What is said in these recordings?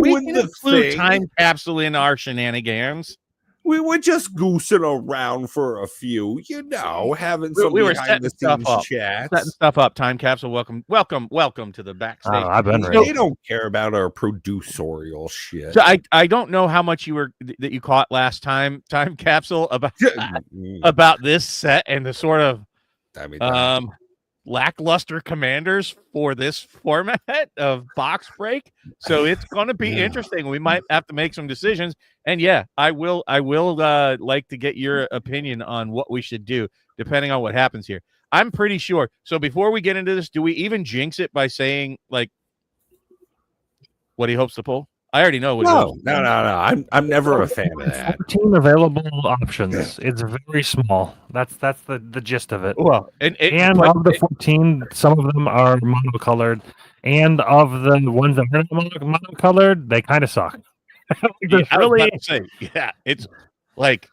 we doing can the include thing. Time Capsule in our shenanigans. We were just goosing around for a few, having some We were behind setting the stuff scenes up. chats. Setting stuff up. Time Capsule, welcome to the backstage. I've been They ready. don't care about our producerial shit. So I don't know how much that you caught last time, Time Capsule, about this set and the sort of I mean, lackluster commanders for this format of box break. So it's going to be interesting. We might have to make some decisions. And yeah, I will like to get your opinion on what we should do depending on what happens here. I'm pretty sure. So before we get into this, do we even jinx it by saying like what he hopes to pull? I already know what he hopes. No. I'm never a fan of that. 14 available options. It's very small. That's the gist of it. Well, and of the 14, some of them are monocolored, and of the ones that are monocolored, they kind of suck. It's like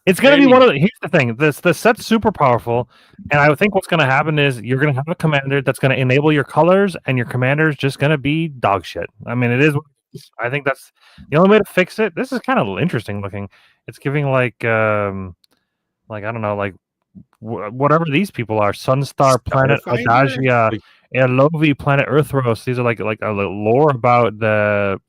it's going to be one of the. Here's the thing: the set's super powerful, and I think what's going to happen is you're going to have a commander that's going to enable your colors, and your commander's just going to be dog shit. I mean, it is. I think that's the only way to fix it. This is kind of interesting looking. It's giving like I don't know, like whatever these people are: Sunstar Planet, Adagia, Erlovi Planet, Earthros. These are like a lore about the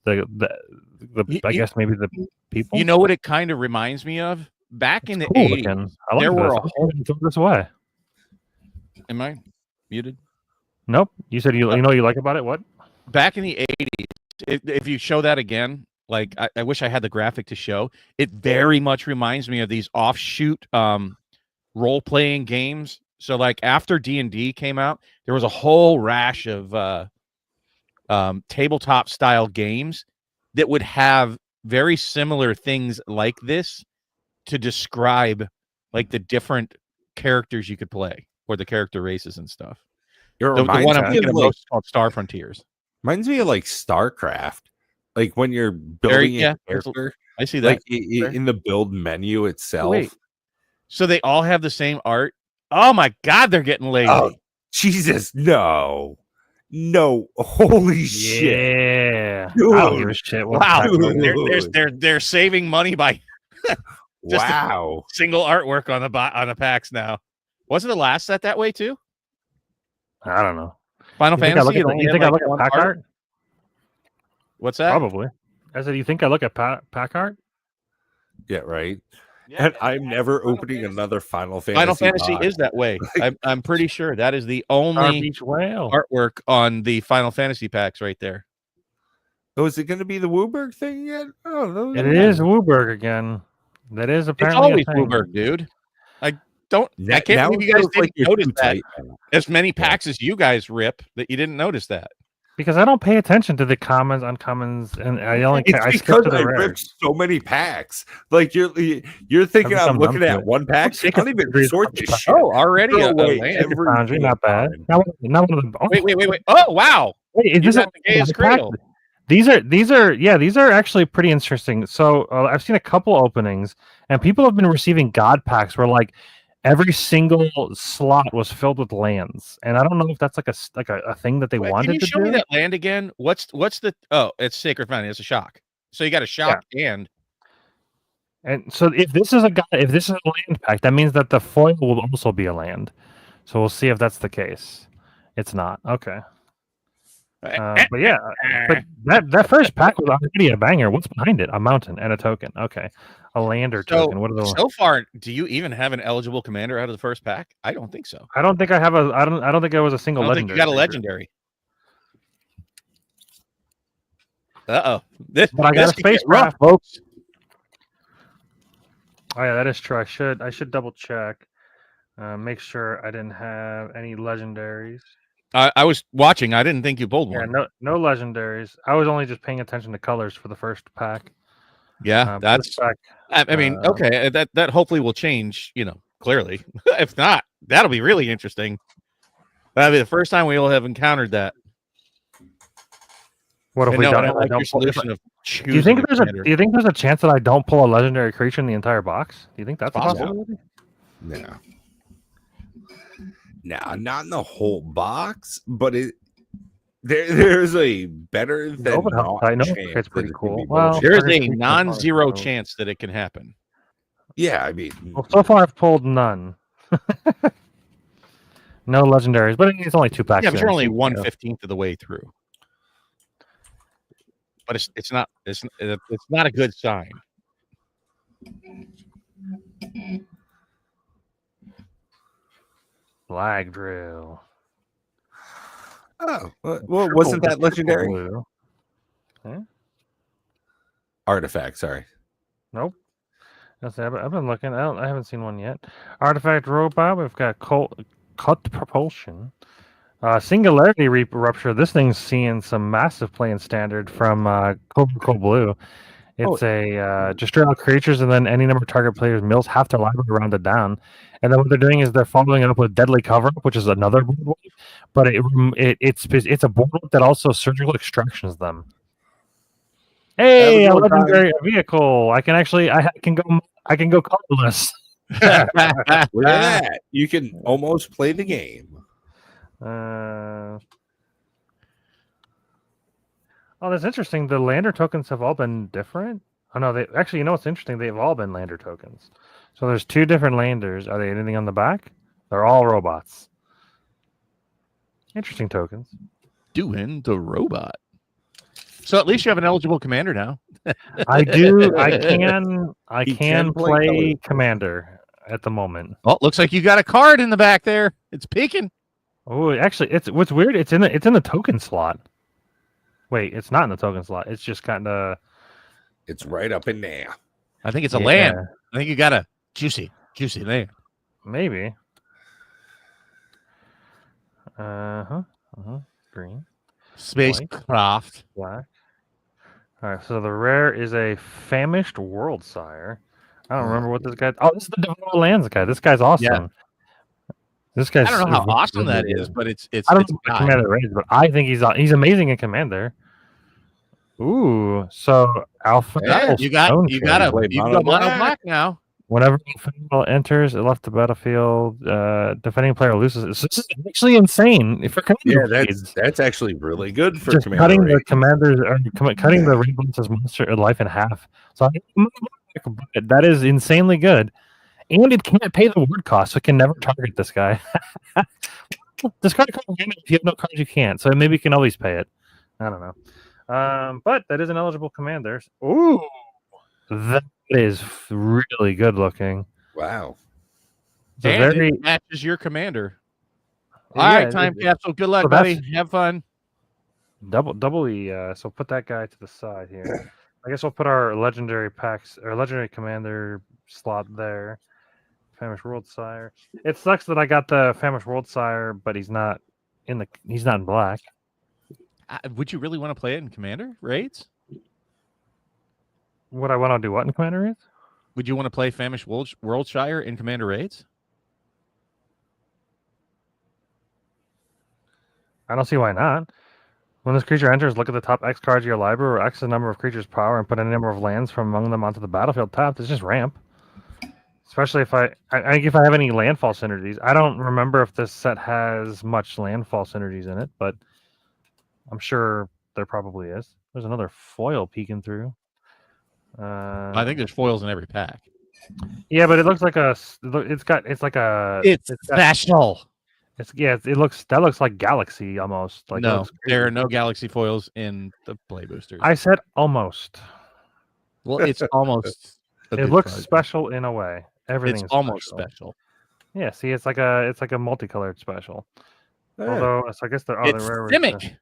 I guess maybe the people. You know what it kind of reminds me of? Back in the 80s, there were a whole. Throw this away. Am I muted? Nope. You said you know you like about it. What? Back in the 80s, if you show that again, like I wish I had the graphic to show. It very much reminds me of these offshoot role-playing games. So like after D&D came out, there was a whole rash of tabletop style games that would have very similar things like this to describe like the different characters you could play or the character races and stuff. The one I'm thinking of most is called Star Frontiers. Reminds me of like StarCraft, like when you're building a character. I see that like in the build menu itself. Wait. So they all have the same art. Oh my God, they're getting lazy. Oh, Jesus, no, holy shit! Yeah, dude. I don't give a shit. Wow, they're saving money by just wow single artwork on the packs now. Wasn't the last set that way too? I don't know. Final Fantasy. You think I look at pack art? What's that? Probably. I said, you think I look at pack art? Yeah, right. Yeah, and I'm never opening another Final Fantasy. Final Fantasy is that way. I'm pretty sure that is the only artwork on the Final Fantasy packs right there. Oh, is it going to be the Wooburg thing yet? Oh, no, it is Wooburg again. That is apparently it's always Wooburg, dude. I can't believe you guys didn't notice that. As many packs as you guys rip that you didn't notice that. Because I don't pay attention to the commons, uncommons, and I only I skip to the rares. So many packs. Like you're thinking I'm looking at one pack. I don't even sort this shit. Oh, already Foundry, not bad. Not one of them. Wait. Oh, wow. Wait, is this the Gaius Cradle? These are actually pretty interesting. So I've seen a couple openings, and people have been receiving God packs where like every single slot was filled with lands, and I don't know if that's like a thing that they wanted to do. Can you show me that land again? What's the? Oh, it's Sacred Foundry. It's a shock. So you got a shock and so if this is a land pack, that means that the foil will also be a land. So we'll see if that's the case. It's not. Okay. But yeah, but that first pack was already a banger. What's behind it? A mountain and a token. Okay, a lander token. What are those? So far, do you even have an eligible commander out of the first pack? I don't think so. I don't think I have a. I don't think it was a single legendary. You got a legendary. But I got a spacecraft, folks. Oh yeah, that is true. I should double check, make sure I didn't have any legendaries. I was watching. I didn't think you pulled one. Yeah, no legendaries. I was only just paying attention to colors for the first pack. Yeah, that's. I mean, okay, that hopefully will change. Clearly, if not, that'll be really interesting. That'll be the first time we will have encountered that. What have we done? Do you think there's a chance that I don't pull a legendary creature in the entire box? Do you think that's possible? No, not in the whole box, but There's a better than not I know chance it's pretty that it can cool. be Well, bullshit. There's a Target non-zero Creature- chance that it can happen. Yeah, I mean, Well, so far I've pulled none. No legendaries, but it's only 2 packs. Yeah, but you're in, only so, 1/15 of the way through. But it's not a good sign. Flag drill. oh, well, wasn't that legendary? Blue. Artifact, sorry. Nope. I've been looking. I haven't seen one yet. Artifact robot. We've got cut propulsion. Singularity Rupture. This thing's seeing some massive play in standard from Cobra Blue. It's destroy all creatures, and then any number of target players' mills half their library rounded down. And then what they're doing is they're following it up with Deadly Cover, which is another board wipe, but it's a board wipe that also surgical extractions them. Hey, a legendary vehicle! I can go colorless. Look at that. You can almost play the game. Oh, that's interesting. The lander tokens have all been different. Oh no, they actually. You know what's interesting? They've all been lander tokens. So there's 2 different landers. Are they anything on the back? They're all robots. Interesting tokens. Doing the robot. So at least you have an eligible commander now. I do. I can play commander at the moment. Oh, looks like you got a card in the back there. It's peeking. Oh, actually, it's what's weird. It's in the token slot. Wait, it's not in the token slot. It's just kind of. It's right up in there. I think it's a land. I think you got a juicy land. Maybe. Green. Spacecraft. Black. All right, so the rare is a famished world sire. I don't remember what this guy. Oh, this is the Devour Lands guy. This guy's awesome. Yeah. This guy's. I don't know how awesome that is, but it's. I don't know what Commander raised, but I think he's amazing in Commander. Ooh, so Alpha. Yeah, you got mono black now. Whenever final enters, it left the battlefield. Defending player loses. This is actually insane for Commander. Yeah, that's actually really good for just Commander. Cutting the commanders, or cutting the Rainbow's monster life in half. So that is insanely good, and it can't pay the word cost, so it can never target this guy. Discard a card if you have no cards, you can't. So maybe you can always pay it. I don't know. But that is an eligible commander. Ooh, that is really good looking. Wow. And it matches your commander. All right, time capsule. Good luck, buddy. Have fun. Double E. So put that guy to the side here. I guess we'll put our legendary packs or legendary commander slot there. Famished World Sire. It sucks that I got the Famished World Sire, but he's not in black. Would you really want to play it in Commander raids? Would I want to do what in Commander raids? Would you want to play Famished Worldshire in Commander raids? I don't see why not. When this creature enters, look at the top X cards of your library or X the number of creatures' power and put any number of lands from among them onto the battlefield tapped. It's just ramp. Especially if I have any landfall synergies. I don't remember if this set has much landfall synergies in it, but I'm sure there probably is. There's another foil peeking through. I think there's foils in every pack. Yeah, but it looks like it's special. That looks like Galaxy almost. Like no, there are no Galaxy foils in the play boosters. I said almost. Well, it's almost. It looks special in a way. Everything's almost special. Yeah, see, it's like a multicolored special. Yeah. Although I guess they're rare. Simic.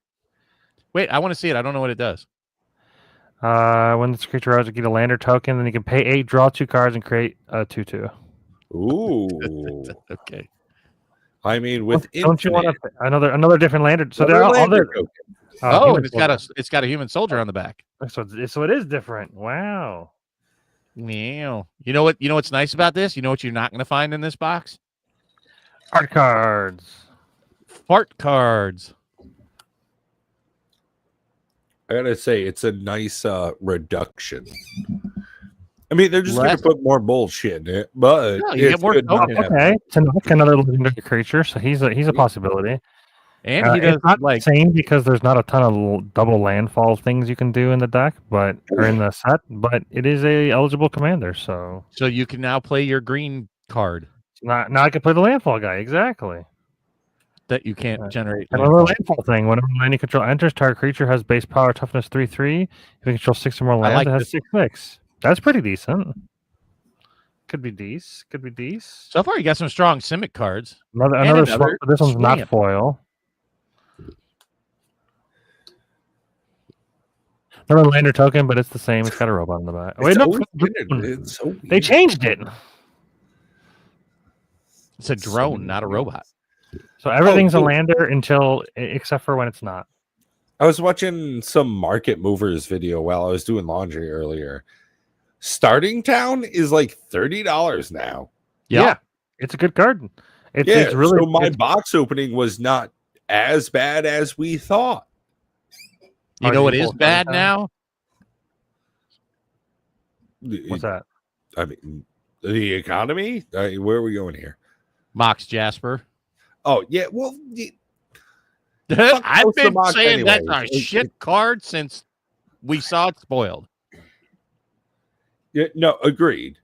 Wait, I want to see it. I don't know what it does. When this creature arrives, you get a lander token, then you can pay 8, draw 2 cards, and create a 2/2. Ooh. Okay. I mean, with don't you want another different lander? So there are other. And it's got a human soldier on the back. So it is different. Wow. Yeah. You know what's nice about this? You know what you're not going to find in this box? Art cards. Fart cards. I gotta say, it's a nice reduction. I mean, they're just going to put more bullshit in it, but you get more tokens. Okay, Tanakh, another legendary creature, so he's a possibility. And he does it's not like insane because there's not a ton of double landfall things you can do in the deck, or in the set. But it is a eligible commander, so you can now play your green card now I can play the landfall guy exactly. that you can't generate. Another landfall. landfall thing. Whenever land you control enters, target creature has base power toughness 3/3. If you control 6 or more lands, like it has this. 6/6. That's pretty decent. Could be decent. So far, you got some strong Simic cards. Another swap, but this one's not Swamp. foil. Another lander token, but it's the same. It's got a robot on the back. Wait, It's no, always been- it's so they weird. changed it. It's a drone, not a robot. So everything's cool. a lander until except for when it's not. I was watching some Market Movers video while I was doing laundry earlier. Starting Town is like $30 now. Yeah, it's a good card. It's really so my it's- box opening was not as bad as we thought. You know what is RG4 bad Town? now? What's that? I mean, the economy. Where are we going here? Mox Jasper. Oh yeah, well, I've most of been Mox saying that's anyway. a shit card since we saw it spoiled. yeah, no, agreed.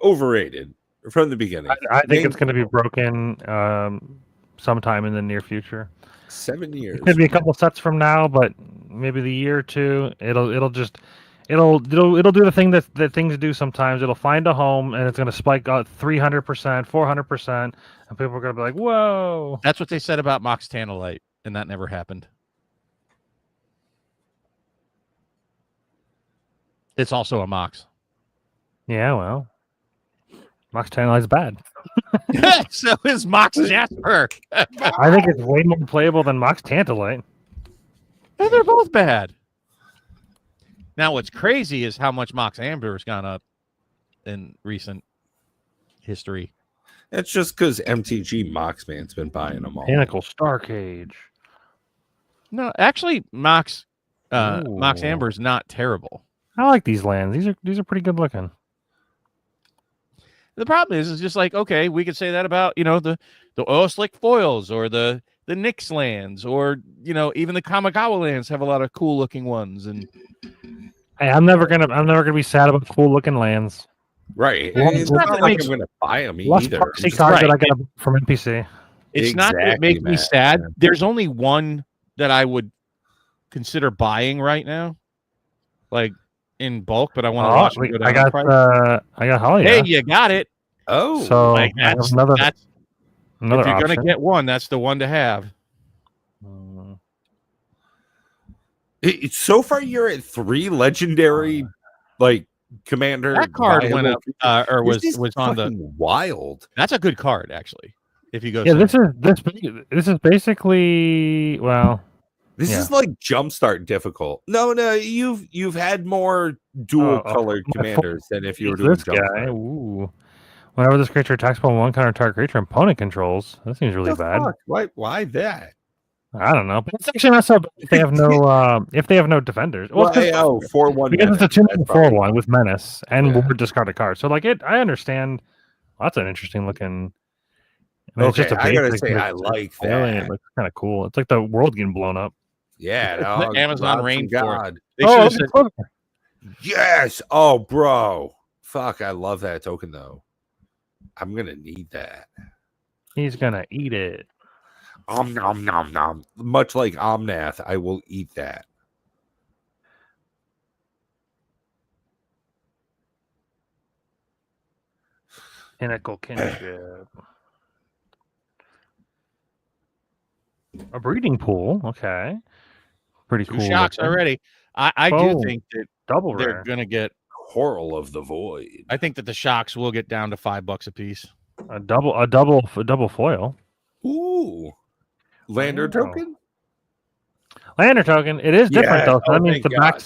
Overrated from the beginning. I think it's going to be broken sometime in the near future. 7 years. Could be a couple sets from now, but maybe the year or two. It'll do the thing that things do sometimes. It'll find a home and it's going to spike out 300%, 400%, and people are going to be like, "Whoa!" That's what they said about Mox Tantalite, and that never happened. It's also a Mox. Yeah, well, Mox Tantalite's bad. So is Mox Jasper. I think it's way more playable than Mox Tantalite. And they're both bad. Now, what's crazy is how much Mox Amber has gone up in recent history. That's just because MTG Moxman's been buying them all. Pinnacle Starcage. No, actually, Mox Ooh. Amber is not terrible. I like these lands. These are pretty good looking. The problem is just like, okay, we could say that about, the Oil Slick foils or the Nyx lands, or, even the Kamigawa lands have a lot of cool looking ones. And Hey, I'm never gonna be sad about cool looking lands. Right. Well, It's not not that like makes- I'm going to buy them Less either. proxy Just- cards that I right. got from NPC. it's not that it Exactly, makes me Matt. sad. Yeah. There's only one that I would consider buying right now, like in bulk, but I want to watch it go down I in got price. Holly. Hey, you got it. Oh, So Like, I have that's another if you're option. gonna get one, that's the one to have. So far you're at 3 legendary like commander. That card went viable up, or This is was on the. fucking wild. That's a good card, actually. If you go, Yeah, Simic. this is basically This Yeah. is like jumpstart difficult. No, you've had more dual colored my commanders than if you were this doing guy. jumpstart. Ooh. Whenever this creature attacks upon one counter target creature opponent controls, that seems really The bad. fuck? Why that? I don't know, but it's actually not so bad if they have no defenders. Well, it's 'cause- 4/1 because it's a menace. 2 That's 4 probably- 1 with menace and Yeah. ward discard a card. So I understand. That's an interesting looking. I mean, it's Okay, just a I gotta basic, say but I it's like foiling, that. It looks kind of cool. It's like the world getting blown up. Yeah, The dog, Amazon God from rainforest. God. They should have it's said, clever. Yes. Oh, bro. Fuck, I love that token though. I'm gonna need that. He's gonna eat it. Nom nom nom. Much like Omnath, I will eat that. Pinnacle kinship. A breeding pool. Okay. Pretty 2 cool. shocks looking. already. I do Oh, think that Double they're rare. gonna get. Coral of the Void. I think that the shocks will get down to $5 a piece. A double foil. Ooh. Lander Oh. token? Lander token. It is different Yes. though. So Oh, that means thank the God. back.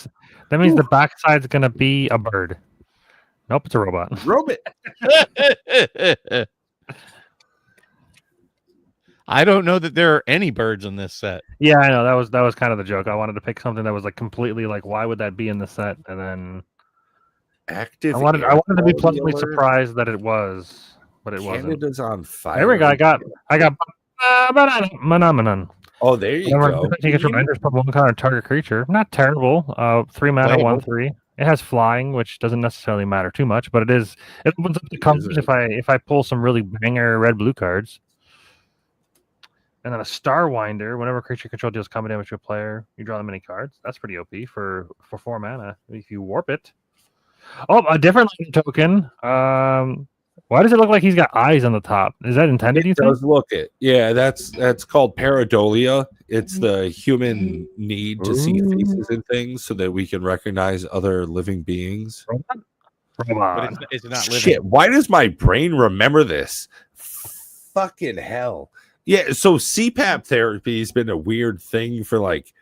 That means the backside's gonna be a bird. Nope, it's a robot. Robot. I don't know that there are any birds in this set. Yeah, I know that was kind of the joke. I wanted to pick something that was like completely like, why would that be in the set? And then Active. I wanted air to be quality pleasantly alert. surprised that it was, but it wasn't. Canada's on fire. There we go. I got Manamanan. Oh, there you Whenever go. you get reminders, put one card on target creature. Not terrible. 3 mana, Playable. 1/3. It has flying, which doesn't necessarily matter too much, but it is. It opens up the colors if I pull some really banger red blue cards. And then a Starwinder. Whenever creature control deals combat damage to a player, you draw them many cards. That's pretty OP for 4 mana if you warp it. Oh, a different token. Why does it look like he's got eyes on the top? Is that intended? You It think? does look it. Yeah, that's called pareidolia. It's the human need to see faces and things so that we can recognize other living beings. But it's not living. Shit, why does my brain remember this? Fucking hell. Yeah, so CPAP therapy has been a weird thing for like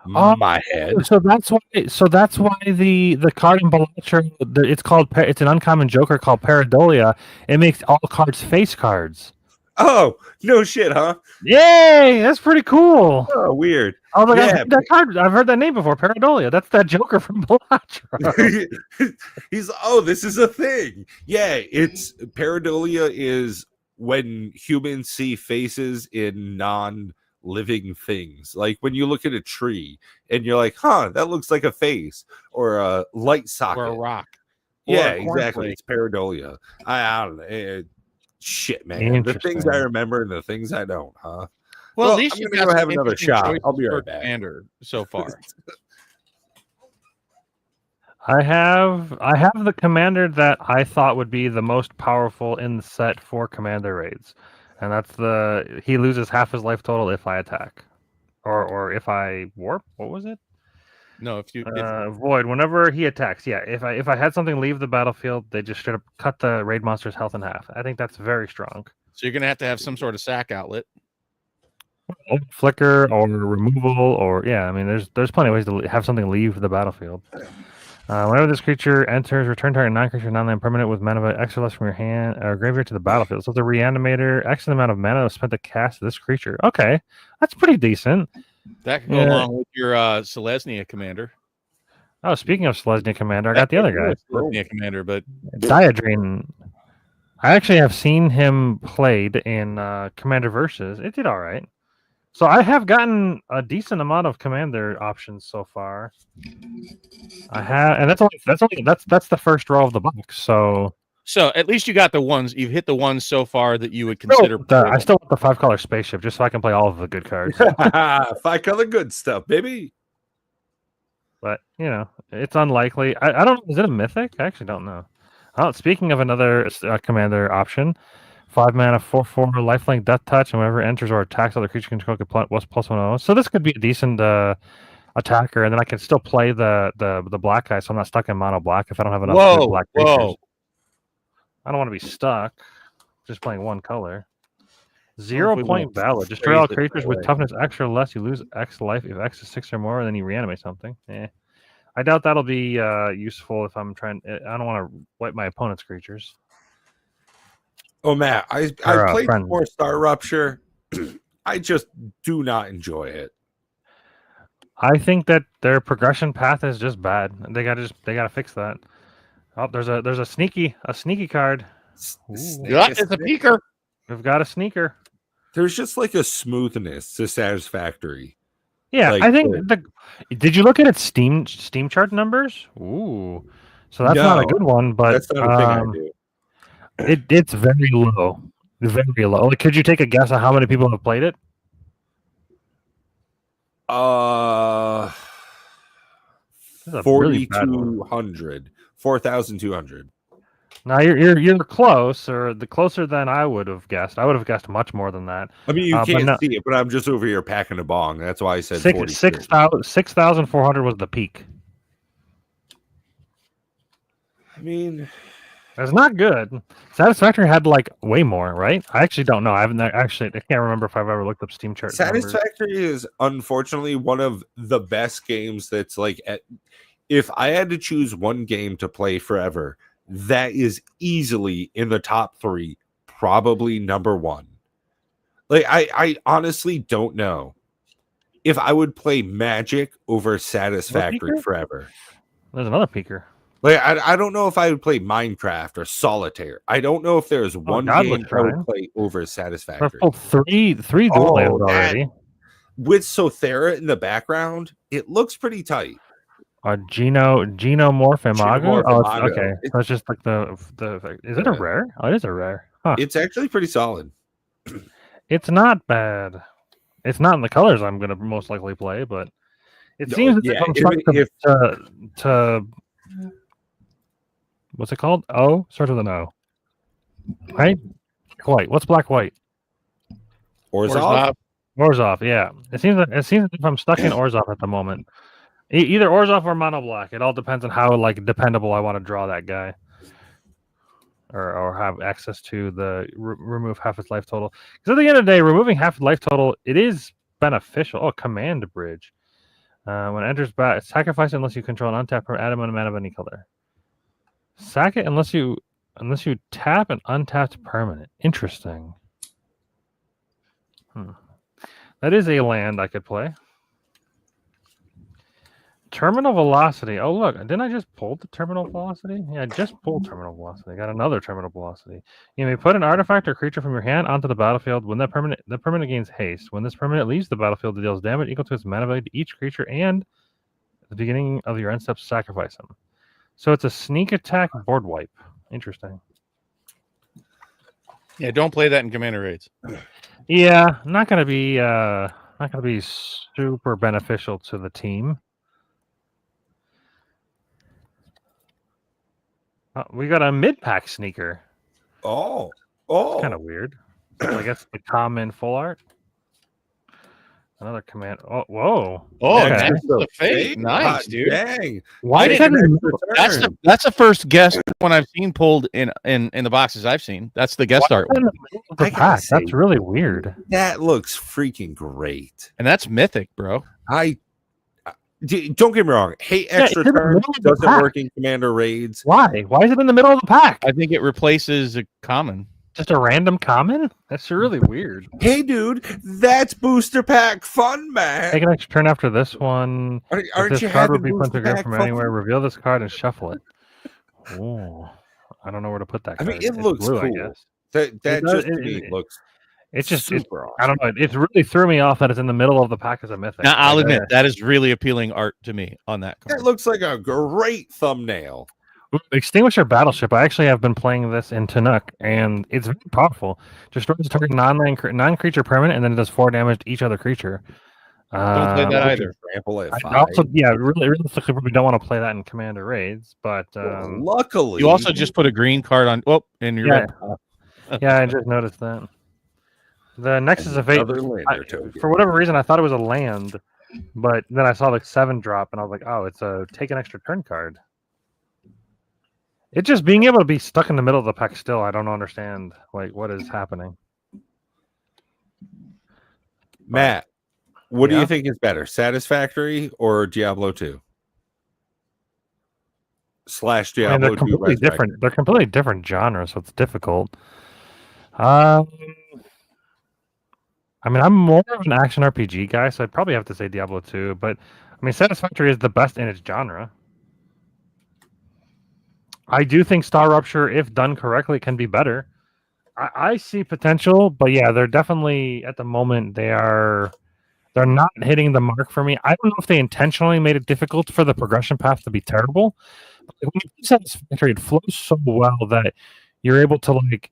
my head. So that's why the card in Balatro, it's an uncommon joker called Pareidolia. It makes all cards face cards. Oh, no shit, huh? Yay! That's pretty cool. Oh, weird. I was like, Yeah, I've heard that name before. Pareidolia. That's that joker from Balatro. This is a thing. Yeah, it's pareidolia is when humans see faces in non-living things. Like when you look at a tree and you're like, huh, that looks like a face or a light socket. Or a rock. Yeah, Or a exactly. It's pareidolia. I don't know. Shit, man. The things I remember and the things I don't, huh? Well, at least I'm you gonna got go have some another interesting shot. choices I'll be for right back. Commander so far. I have the commander that I thought would be the most powerful in the set for commander raids, and that's he loses half his life total if I attack, or if I warp. What was it? No, if Void. Whenever he attacks, yeah. If I had something leave the battlefield, they just straight up cut the raid monster's health in half. I think that's very strong. so you're gonna have some sort of sack outlet. Flicker or removal, or yeah. I mean, there's plenty of ways to have something leave the battlefield. Whenever this creature enters, return target non-creature non-land permanent with mana of X or less from your hand or graveyard to the battlefield. So the reanimator, X amount of mana spent to cast this creature. Okay, that's pretty decent. That could go along with your Selesnya commander. Oh, speaking of Selesnya commander, I got the other guy. Selesnya commander, but Diadrine. I actually have seen him played in Commander Versus. It did all right. So I have gotten a decent amount of commander options so far. I have, and that's the first row of the box. So at least you got the ones. You've hit the ones so far that you would consider. I still want the 5-color spaceship just so I can play all of the good cards. 5-color good stuff, baby. But it's unlikely. I don't know. Is it a mythic? I actually don't know. Oh, speaking of another commander option. 5 mana, 4/4 lifelink death touch, and whenever it enters or attacks other creature control could +1/+1/+. So this could be a decent attacker, and then I can still play the black guy, so I'm not stuck in mono black if I don't have enough good black creatures. I don't want to be stuck just playing one color. 0-point valid. Destroy all creatures with toughness X or less. You lose X life if X is 6 or more, and then you reanimate something. I doubt that'll be useful if I'm trying. I don't want to wipe my opponent's creatures. Oh, Matt, I played more Star Rupture. I just do not enjoy it. I think that their progression path is just bad. They gotta fix that. Oh, there's a sneaky card. It's a peeker. We've got a sneaker. There's just like a smoothness to Satisfactory. Yeah, I think did you look at its Steam chart numbers? Ooh, so that's not a good one. But that's not a thing I do. It's very low, very low. Like, could you take a guess on how many people have played it? 4,200. 4,200. Now you're close, or closer than I would have guessed. I would have guessed much more than that. I mean, you can't see it, but I'm just over here packing a bong. That's why I said 6,400 was the peak. I mean, that's not good. Satisfactory had like way more, right? I actually don't know. I can't remember if I've ever looked up Steam chart. Satisfactory is unfortunately one of the best games that's like if I had to choose one game to play forever, that is easily in the top 3, probably number 1. Like I honestly don't know if I would play Magic over Satisfactory forever. There's another peeker. Like I don't know if I would play Minecraft or Solitaire. I don't know if there's one God game looks I would fine. play over I've Satisfactory. pulled three dual Oh, lands that- already. With Sothera in the background, it looks pretty tight. Genomorph Imago. Genomorph Oh, Imago. okay. So it's just like the. Is it a Yeah. rare? Oh, it is a rare. Huh. It's actually pretty solid. It's not bad. It's not in the colors I'm gonna most likely play, but it No, seems as yeah, if I'm if- stuck to what's it called? O starts with an O. Right? White. What's black white? Orzhov? Orzhov. Yeah. It seems as if I'm stuck in Orzhov at the moment. Either Orzhov or mono black. It all depends on how like dependable I want to draw that guy. Or have access to the remove half its life total. Because at the end of the day, removing half its life total, it is beneficial. Oh, command bridge. When it enters back, sacrifice it unless you control an untapped add a mana of any color. Sack it unless you tap an untapped permanent. Interesting. That is a land I could play. Terminal velocity. Oh, look. Didn't I just pull the terminal velocity? Yeah, I just pulled terminal velocity. Got another terminal velocity. You may put an artifact or creature from your hand onto the battlefield. When the permanent gains haste. When this permanent leaves the battlefield, it deals damage equal to its mana value to each creature, and at the beginning of your end step, sacrifice them. So it's a sneak attack board wipe. Interesting. Yeah, don't play that in Commander raids. Yeah, not gonna be super beneficial to the team. We got a mid-pack sneaker. Oh. Kind of weird. I guess the common full art. Another command. Oh, whoa. Oh, Okay. that's the fate. Hot Nice, dude. Dang. Why I is that didn't- in That's the first guest one I've seen pulled in the boxes I've seen. That's the guest art one. the middle of the I gotta pack? say- That's really weird. That looks freaking great. And that's mythic, bro. Don't get me wrong. Hate extra it's in the turns middle of the doesn't pack. work in Commander raids. Why? Why is it in the middle of the pack? I think it replaces a common. Just a random common? That's really weird. Hey, dude, that's booster pack fun, man. Take an extra turn after this one. Aren't If you this card would having be put booster to grab pack from fun? anywhere, reveal this card and shuffle it. Oh, I don't know where to put that I card. mean, it It's looks blue, I cool. guess. That does- just to it- me it- looks It's just, super awesome. I don't know. It really threw me off that it's in the middle of the pack as a mythic. Now, I'll Like, admit that is really appealing art to me on that card. That looks like a great thumbnail. Extinguisher Battleship. I actually have been playing this in Tanuk, and it's very powerful. Destroys a target non-creature permanent, and then it does 4 damage to each other creature. Don't play that either. Trample at I 5. also, yeah, realistically, we don't want to play that in Commander raids, but Luckily, You also just put a green card on. Oh, and you're yeah, red. yeah, I just noticed that. The Nexus of Fate, another lander token. for whatever reason, I thought it was a land, but then I saw the 7 drop, and I was like, oh, it's a take an extra turn card. It just being able to be stuck in the middle of the pack still, I don't understand like what is happening. Matt, what do Yeah? you think is better, Satisfactory or Diablo 2? / I mean, Diablo they're 2 completely Resurrected? different. They're completely different genres, so it's difficult. I mean, I'm more of an action RPG guy, so I'd probably have to say Diablo 2. But I mean, Satisfactory is the best in its genre. I do think Star Rupture, if done correctly, can be better. I see potential, but yeah, they're definitely at the moment they're not hitting the mark for me. I don't know if they intentionally made it difficult for the progression path to be terrible. But when you play Satisfactory, it flows so well that you're able to like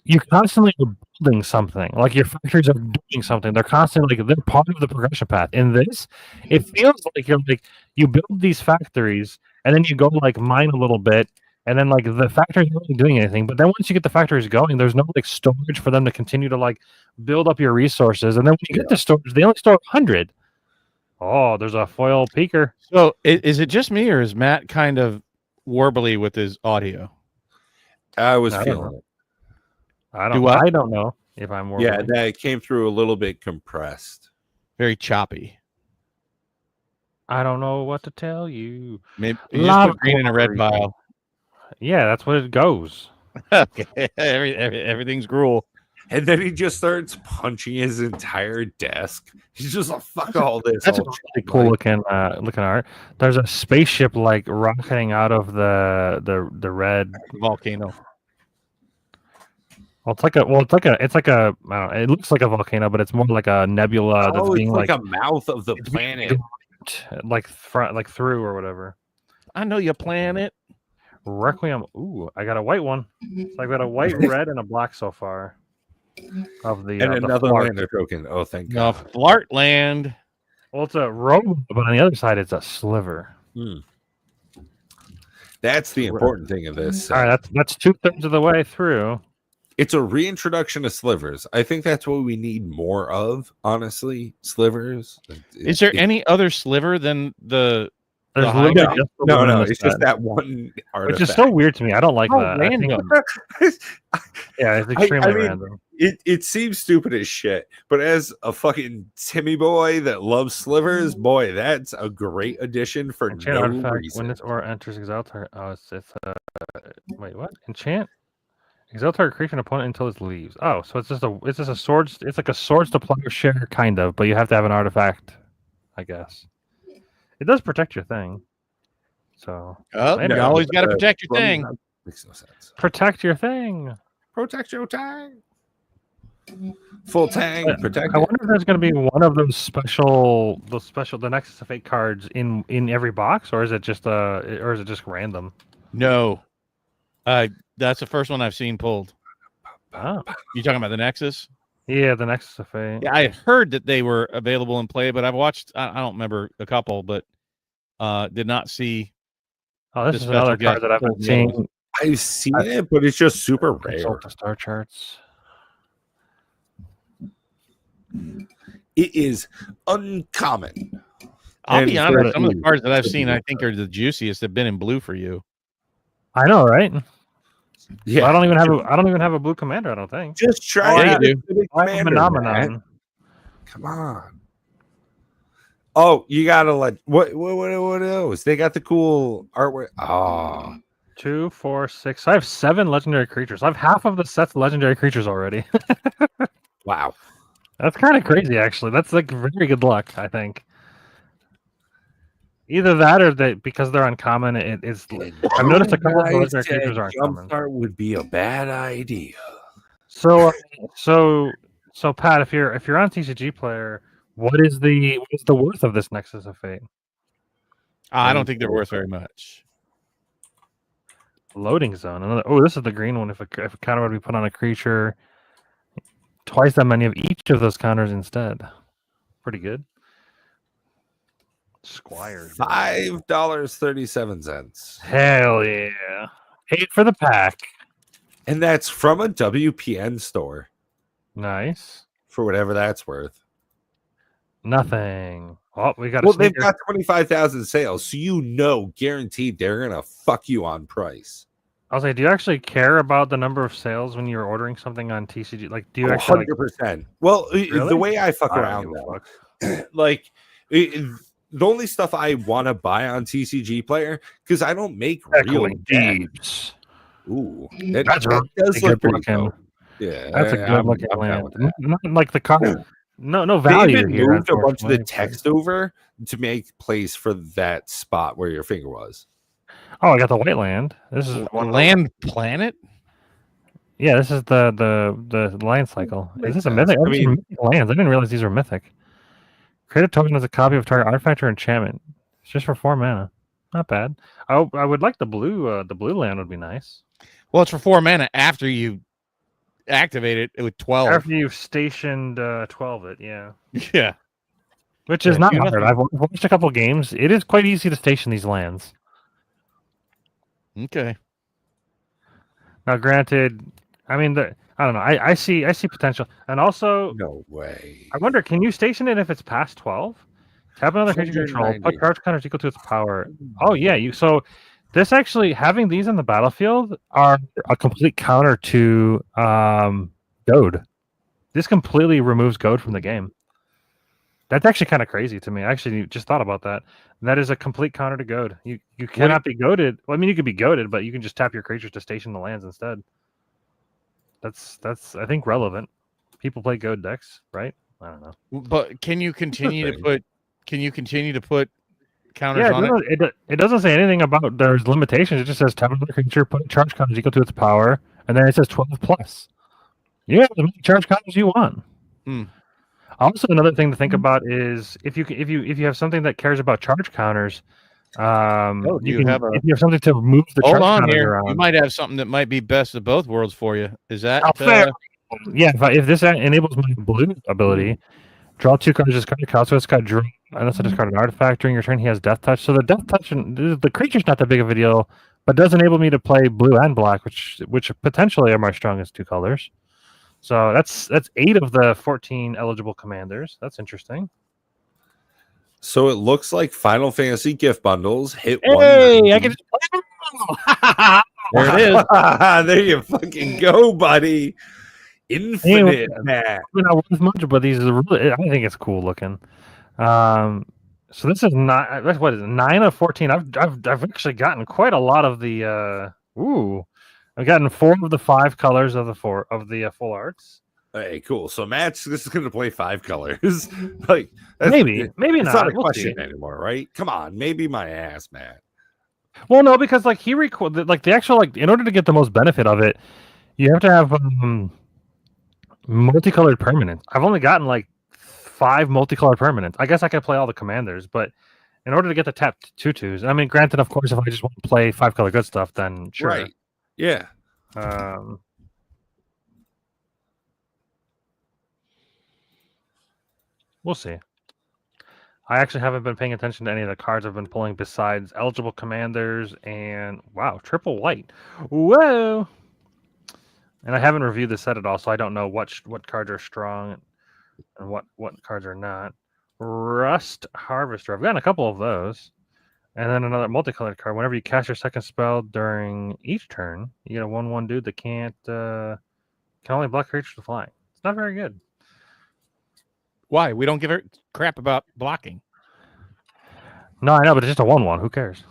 you constantly are building something. Like your factories are doing something. They're constantly like they're part of the progression path. In this, it feels like you're like you build these factories and then you go like mine a little bit. And then, like, the factories aren't really doing anything. But then once you get the factories going, there's no, like, storage for them to continue to, like, build up your resources. And then when you get the storage, they only store 100. Oh, there's a foil peeker. So, is it just me, or is Matt kind of warbly with his audio? I was I don't feeling know. it. I don't know if I'm more. Yeah, that came through a little bit compressed. Very choppy. I don't know what to tell you. Maybe you just Lava put green in a red Quarry. pile. Yeah, that's what it goes. Okay, everything's gruel. And then he just starts punching his entire desk. He's just like, fuck all this. That's a old really shit." cool Like, looking art. There's a spaceship like rocketing out of the red. Volcano. Well, it's like a I don't know, it looks like a volcano, but it's more like a nebula that's oh, being it's like like a mouth of the it's being planet. like front like through or whatever. I know you plan it. Requiem. Ooh, I got a white one. So I've got a white, red, and a black so far. Of the And the another Flart. lander token. Oh, thank No, God. Flartland. Well, it's a robe, but on the other side, it's a sliver. That's the important thing of this. All right, that's 2/3 of the way through. It's a reintroduction of slivers. I think that's what we need more of, honestly. Slivers. Is there any other sliver than the There's high literally ground? just the No, one in no, the it's just set, that one artifact. which is so weird to me. I don't like How that. I think- random. yeah, it's extremely mean, random. It seems stupid as shit, but as a fucking Timmy boy that loves slivers, boy, that's a great addition for Enchant no artifact reason. when this aura enters exile target. Oh, it's wait, what? Enchant exile target creature and opponent until it leaves. Oh, so it's just a swords. It's like a swords to plowshare kind of, but you have to have an artifact, I guess. It does protect your thing. So Oh, Maybe. you always got to protect your thing. Makes no sense. protect your thing. Protect your tang. Full tang, protect I it. wonder if there's going to be one of those special, the Nexus of Fate cards in every box, or is it just random? No. That's the first one I've seen pulled. Oh, You talking about the Nexus? yeah, the Nexus of Fate. Yeah, I heard that they were available in play, but I've watched. I don't remember a couple, but did not see. Oh, this the is another special card that I've been pulled the other seeing. I've seen it, but it's just super rare. Consult the star charts. It is uncommon. I'll be And honest. for- Some of the cards that I've seen, I think, are the juiciest. Have been in blue for you. I know, right? Yeah, I don't even have a blue commander. I don't think. just try Oh, it. yeah, you It's a big I have a commander, phenomenon. man. Come on. Oh, you gotta let what else? They got the cool artwork. Oh, 2, 4, 6. I have 7 legendary creatures. I have half of the set's legendary creatures already. wow. That's kind of crazy, actually. That's like very good luck, I think. Either that or that because they're uncommon, it is. I've noticed a couple of the legendary creatures are uncommon. Jumpstart would be a bad idea. So Pat, if you're on TCG Player, what is the worth of this Nexus of Fate? I don't think they're worth very much. Loading zone. Oh, this is the green one. If a counter would be put on a creature, twice that many of each of those counters instead. Pretty good. Squires. $5.37. Hell yeah. 8 for the pack. And that's from a WPN store Nice. for whatever that's worth. Nothing. Oh, we got a Well, they've sneaker. got 25,000 sales, so guaranteed they're gonna fuck you on price. I'll say, do you actually care about the number of sales when you're ordering something on TCG? Like, do you actually 100%. Well, Really? the way I fuck I don't around, give a though, fuck. like the only stuff I want to buy on TCG Player because I don't make real Echoing decks. Deeps. Ooh, That's that does really look good pretty looking. dope. Yeah, That's a good I'm looking down land. with that. Not like the card. No They value even here. moved a bunch of the unfortunately. text over to make place for that spot where your finger was. Oh, I got the white land. This is one Land Planet. Yeah, this is the land cycle. Is Makes this a sense. mythic? I Oh, these are mean- mythic lands. I didn't realize these were mythic. Create a token as a copy of target artifact or enchantment. It's just for 4 mana. Not bad. I would like the blue. The blue land would be nice. Well, it's for 4 mana after you activate it with 12. After you've stationed 12 it, yeah. Yeah. Which is Yeah, not do hard. nothing. I've watched a couple games. It is quite easy to station these lands. Okay. Now, granted, I mean, I don't know. I see potential, and also No way. I wonder, can you station it if it's past 12? Tap another creature you control. 190. Put charge counters equal to its power. Oh yeah, so this actually having these on the battlefield are a complete counter to Goad. This completely removes Goad from the game. That's actually kind of crazy to me. I actually just thought about that. That is a complete counter to Goad. You cannot be goaded. Well, I mean, you could be goaded, but you can just tap your creatures to station the lands instead. That's I think relevant. people play Goad decks, right? I don't know. But can you continue to thing. put? Can you continue to put counters Yeah, on it? it doesn't say anything about there's limitations. It just says tap another creature, put charge counters equal to its power, and then it says 12 plus. You have as many charge counters you want. Hmm. Also, another thing to think about is if you have something that cares about charge counters, you you can have a- if you have something to move the Hold charge on counters here. around. You might have something that might be best of both worlds for you. Is that Oh, fair. Yeah, if this enables my blue ability, draw 2 cards, discard a cost, so it's got draw, unless I discard an artifact during your turn, he has Death Touch. So the Death Touch, the creature's not that big of a deal, but does enable me to play blue and black, which potentially are my strongest 2 colors. So that's 8 of the 14 eligible commanders. That's interesting. So it looks like Final Fantasy gift bundles hit Hey, 190. I can just play There it is. There you fucking go, buddy. Infinite, man. not worth much, but these are really, I think it's cool looking. So this is not what is it, 9 of 14. I've actually gotten quite a lot of the I've gotten 4 of the 5 colors of the full arts. Hey, cool. So Matt's this is gonna play 5 colors. Like Maybe it's not. not a We'll question see. anymore, right? Come on, maybe my ass, Matt. Well, no, because like the actual in order to get the most benefit of it, you have to have multicolored permanents. I've only gotten like 5 multicolored permanents. I guess I could play all the commanders, but in order to get the tap 2/2s, I mean, granted, of course, if I just want to play 5 color good stuff, then sure. Right. Yeah. We'll see. I actually haven't been paying attention to any of the cards I've been pulling besides eligible commanders and wow, triple white. Whoa! And I haven't reviewed the set at all, so I don't know what cards are strong and what cards are not. Rust Harvester. I've gotten a couple of those. And then another multicolored card. Whenever you cast your second spell during each turn, you get a 1/1 dude that can only block creatures with flying. It's not very good. Why? We don't give a crap about blocking. No, I know, but it's just a 1/1. Who cares?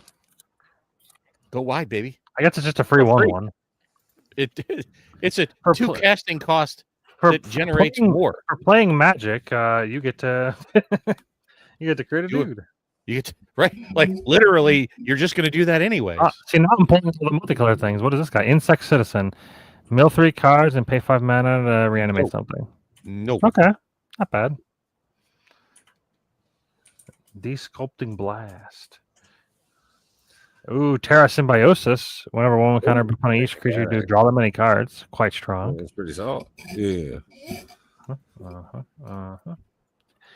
Go wide, baby. I guess it's just a free For free. 1/1. It's a For 2 pl- casting cost For that generates playing, more. For playing Magic, you get to you get to create a Do it. dude. You get to, right, like literally, you're just going to do that anyways. See, now I'm pulling all the multicolored things. What is this guy? Insect Citizen. Mill 3 cards and pay 5 mana to reanimate something. Nope. Okay, not bad. Desculpting Blast. Ooh, Terra Symbiosis. Whenever one counter upon each creature, you do draw that many cards. Quite strong. That's pretty solid. Yeah.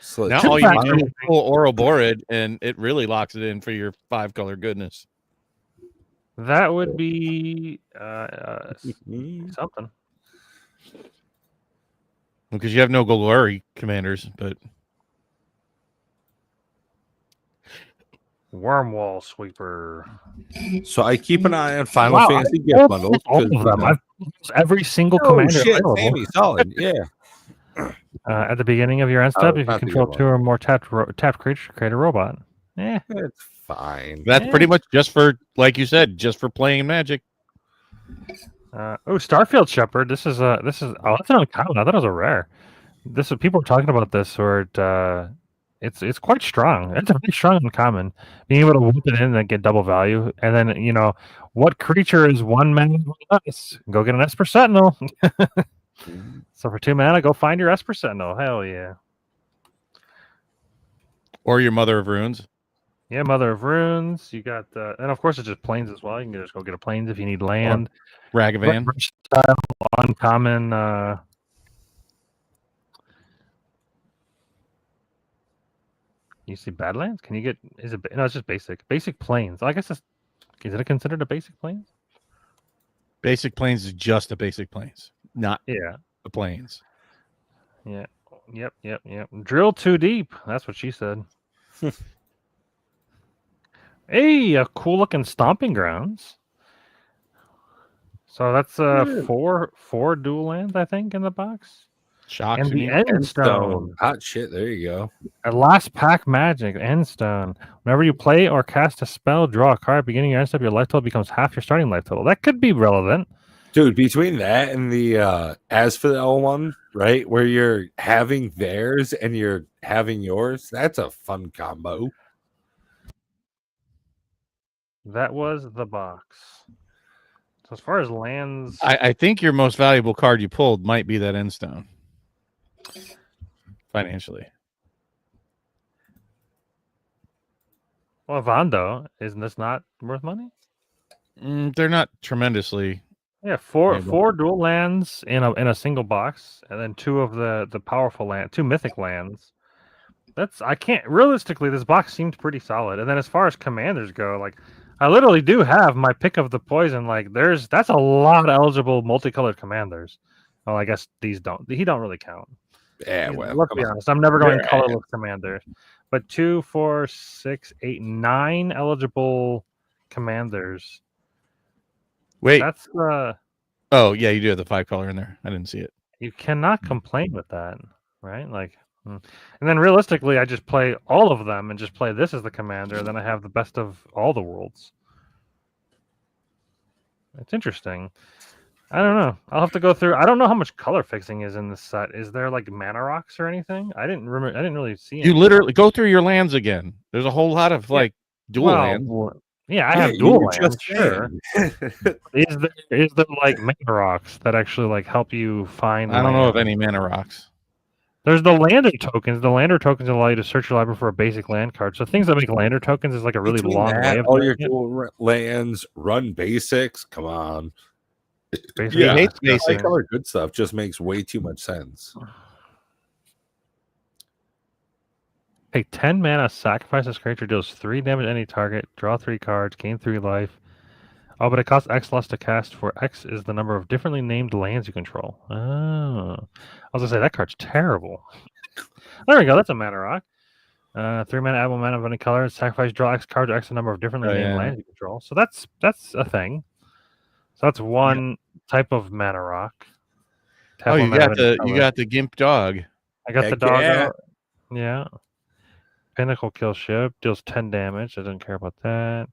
So Now all you need to do is pull Ouroborid, and it really locks it in for your 5 color goodness. That would be something. Because you have no Golgari commanders, but Wormwall Sweeper. So I keep an eye on Final Fantasy gift bundles. All of them. I've pulled every single Oh commander shit, available. Sammy, solid. Yeah. At the beginning of your end step, if you not the control good 2 or more tapped creatures, create a robot. Yeah. It's fine. that's Yeah. pretty much just for, like you said, just for playing Magic. Starfield Shepherd. This is that's an uncommon. I thought it was a rare. People are talking about this, or it's quite strong. It's a very strong uncommon. Being able to whip it in and get double value, and then what creature is 1 mana or less? Go get an Esper Sentinel. So for 2 mana, go find your Esper Sentinel. Hell yeah. Or your Mother of Runes. Yeah, Mother of Runes. You got, and of course it's just planes as well. You can just go get a planes if you need land. Ragavan. Versatile, uncommon. You see Badlands? Can you get? Is it? No, it's just basic. Basic planes. I guess is it considered a basic planes? Basic Plains is just a Basic Plains, not Yeah. the Plains. Yeah. Yep. Drill too deep. That's what she said. Hey, a cool looking stomping grounds. So that's four dual lands, I think, in the box. Shocks And the me. Endstone. Hot shit. There you go. A last pack magic, Endstone. Whenever you play or cast a spell, draw a card. Beginning your end step, your life total becomes half your starting life total. That could be relevant. Dude, between that and the Asphodel one, right, where you're having theirs and you're having yours, that's a fun combo. That was the box. So as far as lands, I think your most valuable card you pulled might be that Endstone. Financially. well, Vondo, isn't this not worth money? They're not tremendously. Yeah, four Valuable. dual lands in a single box, and then two of the powerful land, two mythic lands. That's I can't realistically. This box seemed pretty solid. And then as far as commanders go, like I literally do have my pick of the poison. Like that's a lot of eligible multicolored commanders. Well, I guess these don't. He don't really count. Yeah, well, Let's come be on. honest. I'm never going You're colorless commander. But 2, 4, 6, 8, 9 eligible commanders. Wait. That's Oh, yeah, you do have the 5 color in there. I didn't see it. you cannot complain with that, right? Like, and then realistically, I just play all of them and just play this as the commander. And then I have the best of all the worlds. It's interesting. I don't know. I'll have to go through. I don't know how much color fixing is in this set. Is there like mana rocks or anything? I didn't remember. I didn't really see. You literally go through your lands again. There's a whole lot of like dual lands. Yeah, I have dual lands. Sure. is there like mana rocks that actually like help you find? I don't know of any mana rocks. There's the lander tokens. The lander tokens allow you to search your library for a basic land card. So things that make lander tokens is like a really long way of all your doing it. dual lands run basics. Come on. Basically, Yeah, hates basics. Color good stuff just makes way too much sense. Pay 10 mana, sacrifice this creature, deals 3 damage to any target, draw 3 cards, gain 3 life. Oh, but it costs X less to cast, for X is the number of differently named lands you control. Oh. I was going to say, that card's terrible. There we go, that's a mana rock. 3 mana, add 1 mana of any color, sacrifice, draw X cards, or X the number of differently named lands you control. So that's a thing. So that's one type of mana rock. Oh, you got the Gimp dog. I got the dog out. Yeah. Pinnacle kill ship, deals 10 damage. I don't care about that.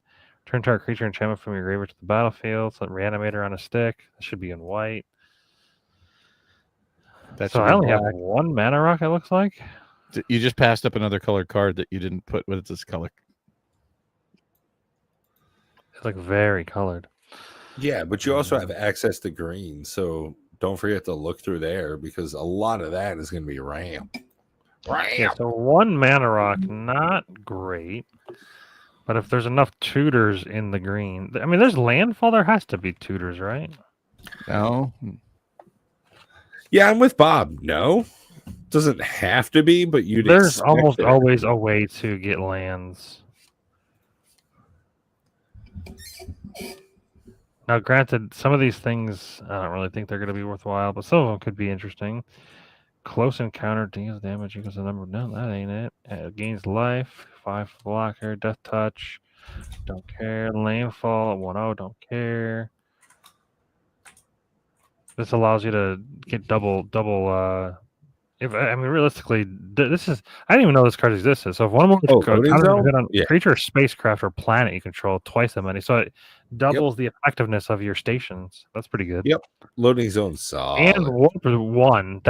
Turn target creature enchantment from your graveyard to the battlefield. So reanimator on a stick. That should be in white. So I only have 1 mana rock, it looks like. You just passed up another colored card that you didn't put with this color. It's like very colored. Yeah, but you also have access to green, so don't forget to look through there because a lot of that is going to be ramp. Yeah, so 1 mana rock, not great. But if there's enough tutors in the green, I mean, there's landfall. There has to be tutors, right? No. Yeah, I'm with Bob. No, doesn't have to be, but there's almost always a way to get lands. Now, granted, some of these things I don't really think they're going to be worthwhile, but some of them could be interesting. Close encounter deals damage equals the number. No, that ain't it. It gains life. 5 blocker. Death touch. Don't care. Landfall at 1/0. Don't care. This allows you to get double. Realistically, this is. I didn't even know this card existed. So if one more creature, spacecraft, or planet, you control twice that many. So it doubles the effectiveness of your stations. That's pretty good. Yep. Loading zone solid. And warp 1.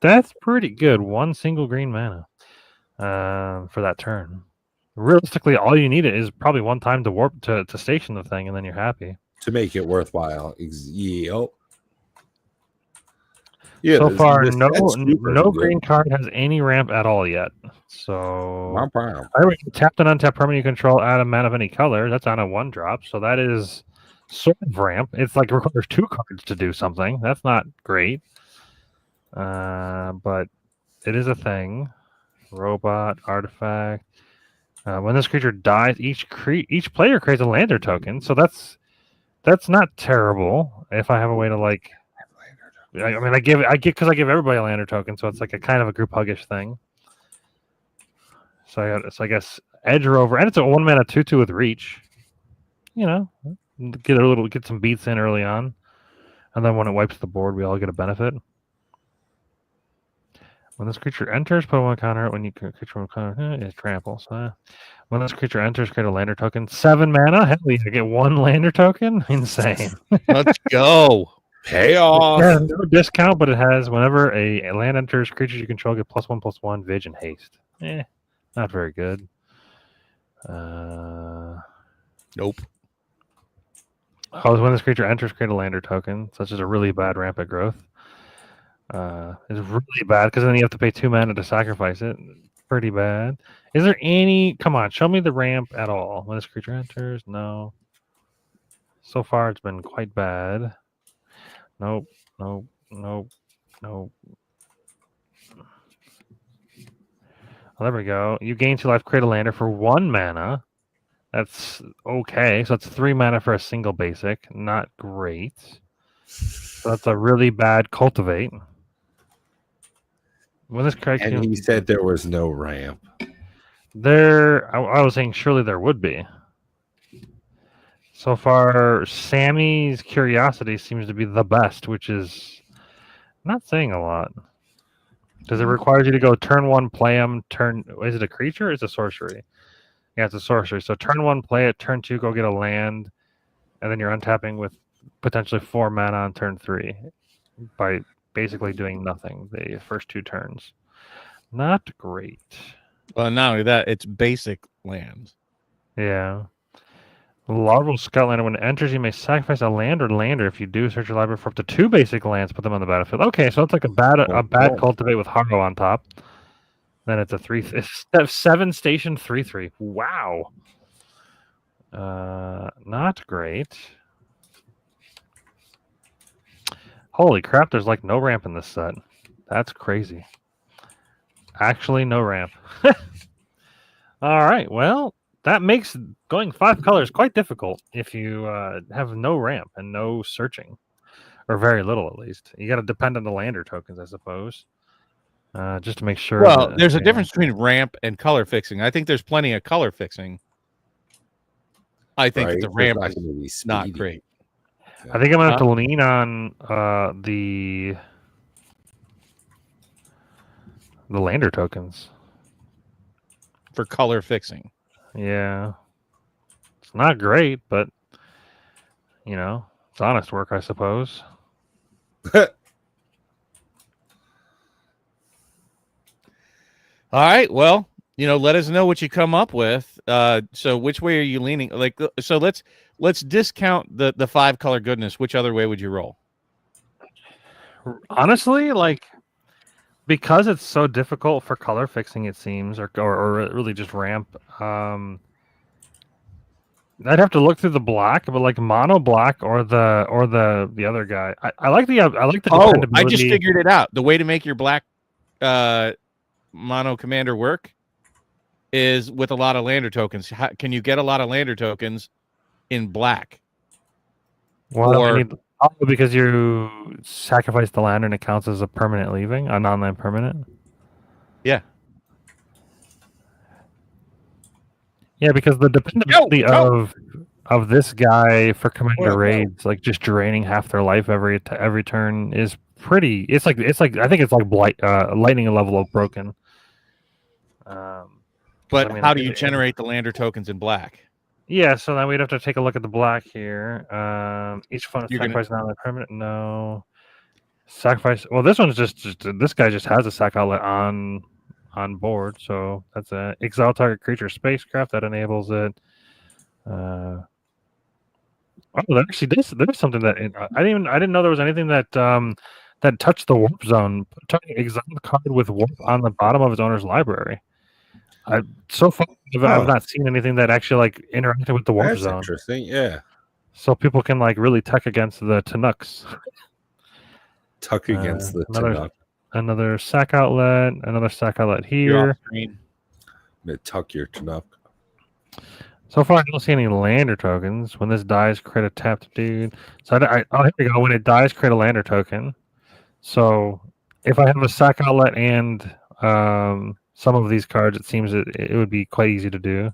That's pretty good. 1 single green mana for that turn. Realistically, all you need is probably 1 time to warp to station the thing, and then you're happy. To make it worthwhile. Yep. Yeah, so far, no green card has any ramp at all yet. So, tapped and untapped permanent you control, add a mana of any color. That's on a 1-drop. So that is sort of ramp. It's like it requires 2 cards to do something. That's not great. But it is a thing. Robot, artifact. When this creature dies, each player creates a lander token. So that's not terrible. If I have a way to like. I give everybody a lander token, so it's like a kind of a group huggish thing. So I guess Edge Rover, and it's a 1 mana 2/2 with reach. You know, get some beats in early on, and then when it wipes the board, we all get a benefit. When this creature enters, put one counter. When you creature from counter is trample. So when this creature enters, create a lander token. 7 mana. Hell, you get 1 lander token. Insane. Let's go. Pay off. Yeah, no discount, but it has whenever a land enters, creatures you control get +1/+1 Vig and haste. Not very good. Nope. Oh, when this creature enters, create a lander token, such as a really bad rampant growth. It's really bad because then you have to pay 2 mana to sacrifice it. Pretty bad. Is there any? Come on, show me the ramp at all. When this creature enters, no. So far, it's been quite bad. Nope. Nope. Nope. Nope. Oh, there we go. You gain 2 life, create a lander for 1 mana. That's okay. So that's 3 mana for a single basic. Not great. So that's a really bad cultivate. When this correct, And he said there was no ramp. I was saying surely there would be. So far, Sammy's Curiosity seems to be the best, which is not saying a lot. Does it require you to go turn 1, play them, is it a creature or is it a sorcery? Yeah, it's a sorcery. So turn 1, play it, turn 2, go get a land, and then you're untapping with potentially 4 mana on turn 3 by basically doing nothing the first 2 turns. Not great. Well, not only that, it's basic lands. Yeah. Larval Scoutlander, when it enters, you may sacrifice a land or lander. If you do, search your library for up to 2 basic lands, put them on the battlefield. Okay, so it's like a bad cultivate with Harrow on top. Then it's a 7 station 3/3. Wow. Not great. Holy crap, there's like no ramp in this set. That's crazy. Actually, no ramp. All right, well, that makes going 5 colors quite difficult if you have no ramp and no searching, or very little at least. You got to depend on the lander tokens, I suppose, just to make sure. Well, there's a difference between ramp and color fixing. I think there's plenty of color fixing. I think that the ramp is not great. I think I'm gonna have to lean on the lander tokens for color fixing. Yeah, it's not great, but you know, it's honest work, I suppose. All right, well, let us know what you come up with. So which way are you leaning? So let's discount the 5 color goodness. Which other way would you roll? Honestly, because it's so difficult for color fixing, it seems, or really just ramp. I'd have to look through the black, but mono black or the other guy. I like the dependability. I just figured it out. The way to make your black mono commander work is with a lot of lander tokens. Can you get a lot of lander tokens in black? Well, because you sacrifice the land and it counts as a permanent leaving, a non-land permanent. Yeah. Yeah, because the dependability of this guy for commander raids, just draining half their life every turn, is pretty. It's like I think it's like lightning level of broken. But how do you generate the lander tokens in black? Yeah, so then we'd have to take a look at the black here. Each fun sacrifice non permanent. No sacrifice. Well, this one's just this guy just has a sack outlet on board, so that's a exile target creature spacecraft that enables it. Oh, actually, there's something that I didn't know there was anything that that touched the warp zone. Exile card with warp on the bottom of its owner's library. So far, I've not seen anything that actually interacted with the warp zone. Interesting, yeah. So people can like really tuck against the Tanuks. Tuck against the Tanuk. Another sack outlet. Another sack outlet here. Tuck your Tanuk. So far, I don't see any lander tokens. When this dies, create a tapped dude. So here we go. When it dies, create a lander token. So if I have a sack outlet and some of these cards, it seems it would be quite easy to do.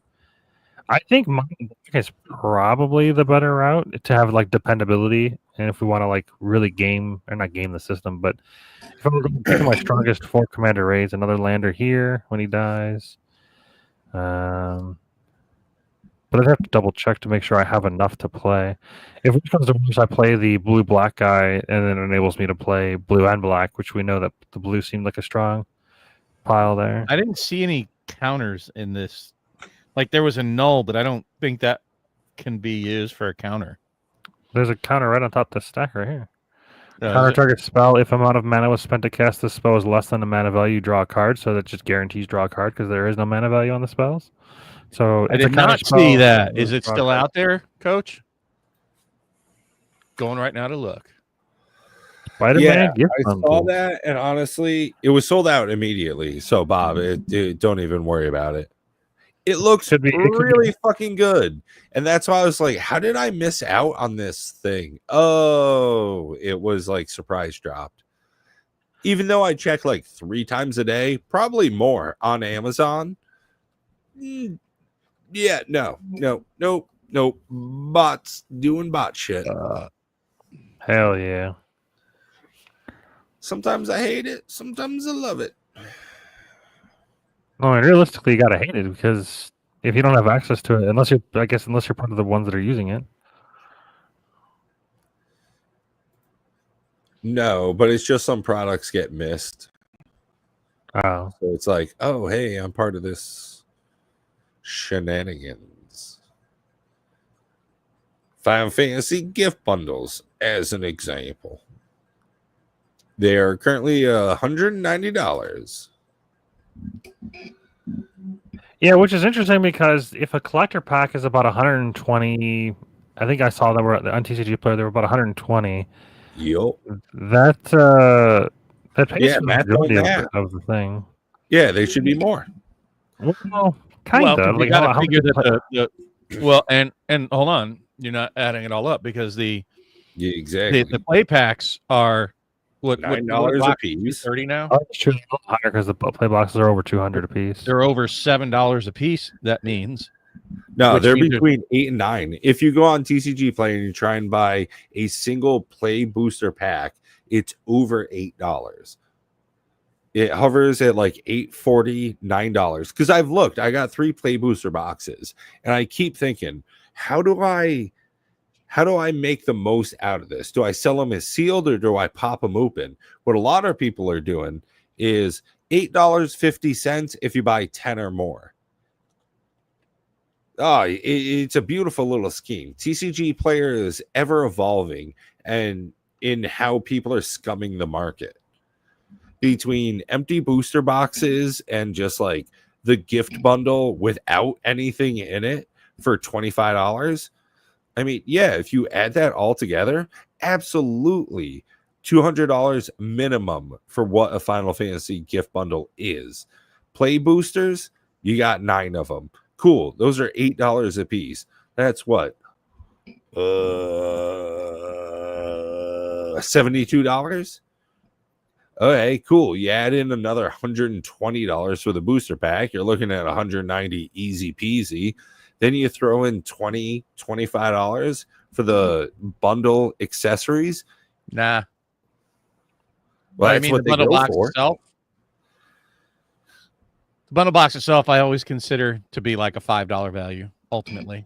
I think mine is probably the better route to have like dependability, and if we want to like really game or not game the system, but if I'm picking my strongest 4 commander raids, another lander here when he dies. But I'd have to double check to make sure I have enough to play. If it comes to worse, I play the blue-black guy, and then it enables me to play blue and black, which we know that the blue seemed like a strong pile there. I didn't see any counters in this. Like there was a null, but I don't think that can be used for a counter. There's a counter right on top of the stack right here. Is Counter it? target spell. If amount of mana was spent to cast this spell is less than the mana value, you draw a card. So that just guarantees draw a card because there is no mana value on the spells. So I it's a did counter not spell. see that. Is it Draw a still card. out there, Coach? Going right now to look. Spider-Man Yeah, gift I saw bundle. that, and honestly, it was sold out immediately. So, Bob, don't even worry about it. It looks Could be- it could be- really fucking good, and that's why I was like, "How did I miss out on this thing?" Oh, it was like surprise dropped. Even though I check like 3 times a day, probably more on Amazon. Yeah, no, bots doing bot shit. Hell yeah. Sometimes I hate it, sometimes I love it. No, and realistically, you gotta hate it because if you don't have access to it, unless you're part of the ones that are using it. No, but it's just some products get missed. Oh, So it's like, oh, hey, I'm part of this shenanigans. Final Fantasy gift bundles, as an example. They are currently $190. yeah, which is interesting because if a collector pack is about 120, I think I saw that were on TCG Player they were about 120. Yup. That pays Yeah, for the math majority on of, that. of the thing. Yeah, they should be more. Well, kind Well, of. 'cause you got to figure that and hold on, you're not adding it all up because Yeah, exactly. the play packs are what $9 a piece. 30 now. Oh, it's true, a little higher because the play boxes are over 200 a piece. They're over $7 a piece. That means No, which they're means between 8 and 9. If you go on TCG Play and you try and buy a single play booster pack, it's over $8. It hovers at like $8.40, $9. Because I've looked, I got 3 play booster boxes, and I keep thinking, how do I make the most out of this? Do I sell them as sealed or do I pop them open? What a lot of people are doing is $8.50 if you buy 10 or more. Oh, it's a beautiful little scheme. TCG Player is ever evolving and in how people are scumming the market between empty booster boxes and just like the gift bundle without anything in it for $25. I mean, yeah, if you add that all together, absolutely $200 minimum for what a Final Fantasy gift bundle is. Play boosters, you got 9 of them. Cool. Those are $8 a piece. That's what? $72? Okay, cool. You add in another $120 for the booster pack. You're looking at $190 easy peasy. Then you throw in $25 for the bundle accessories. nah. Well, I that's mean, what the they bundle go box for. itself. The bundle box itself, I always consider to be like a $5 value. Ultimately,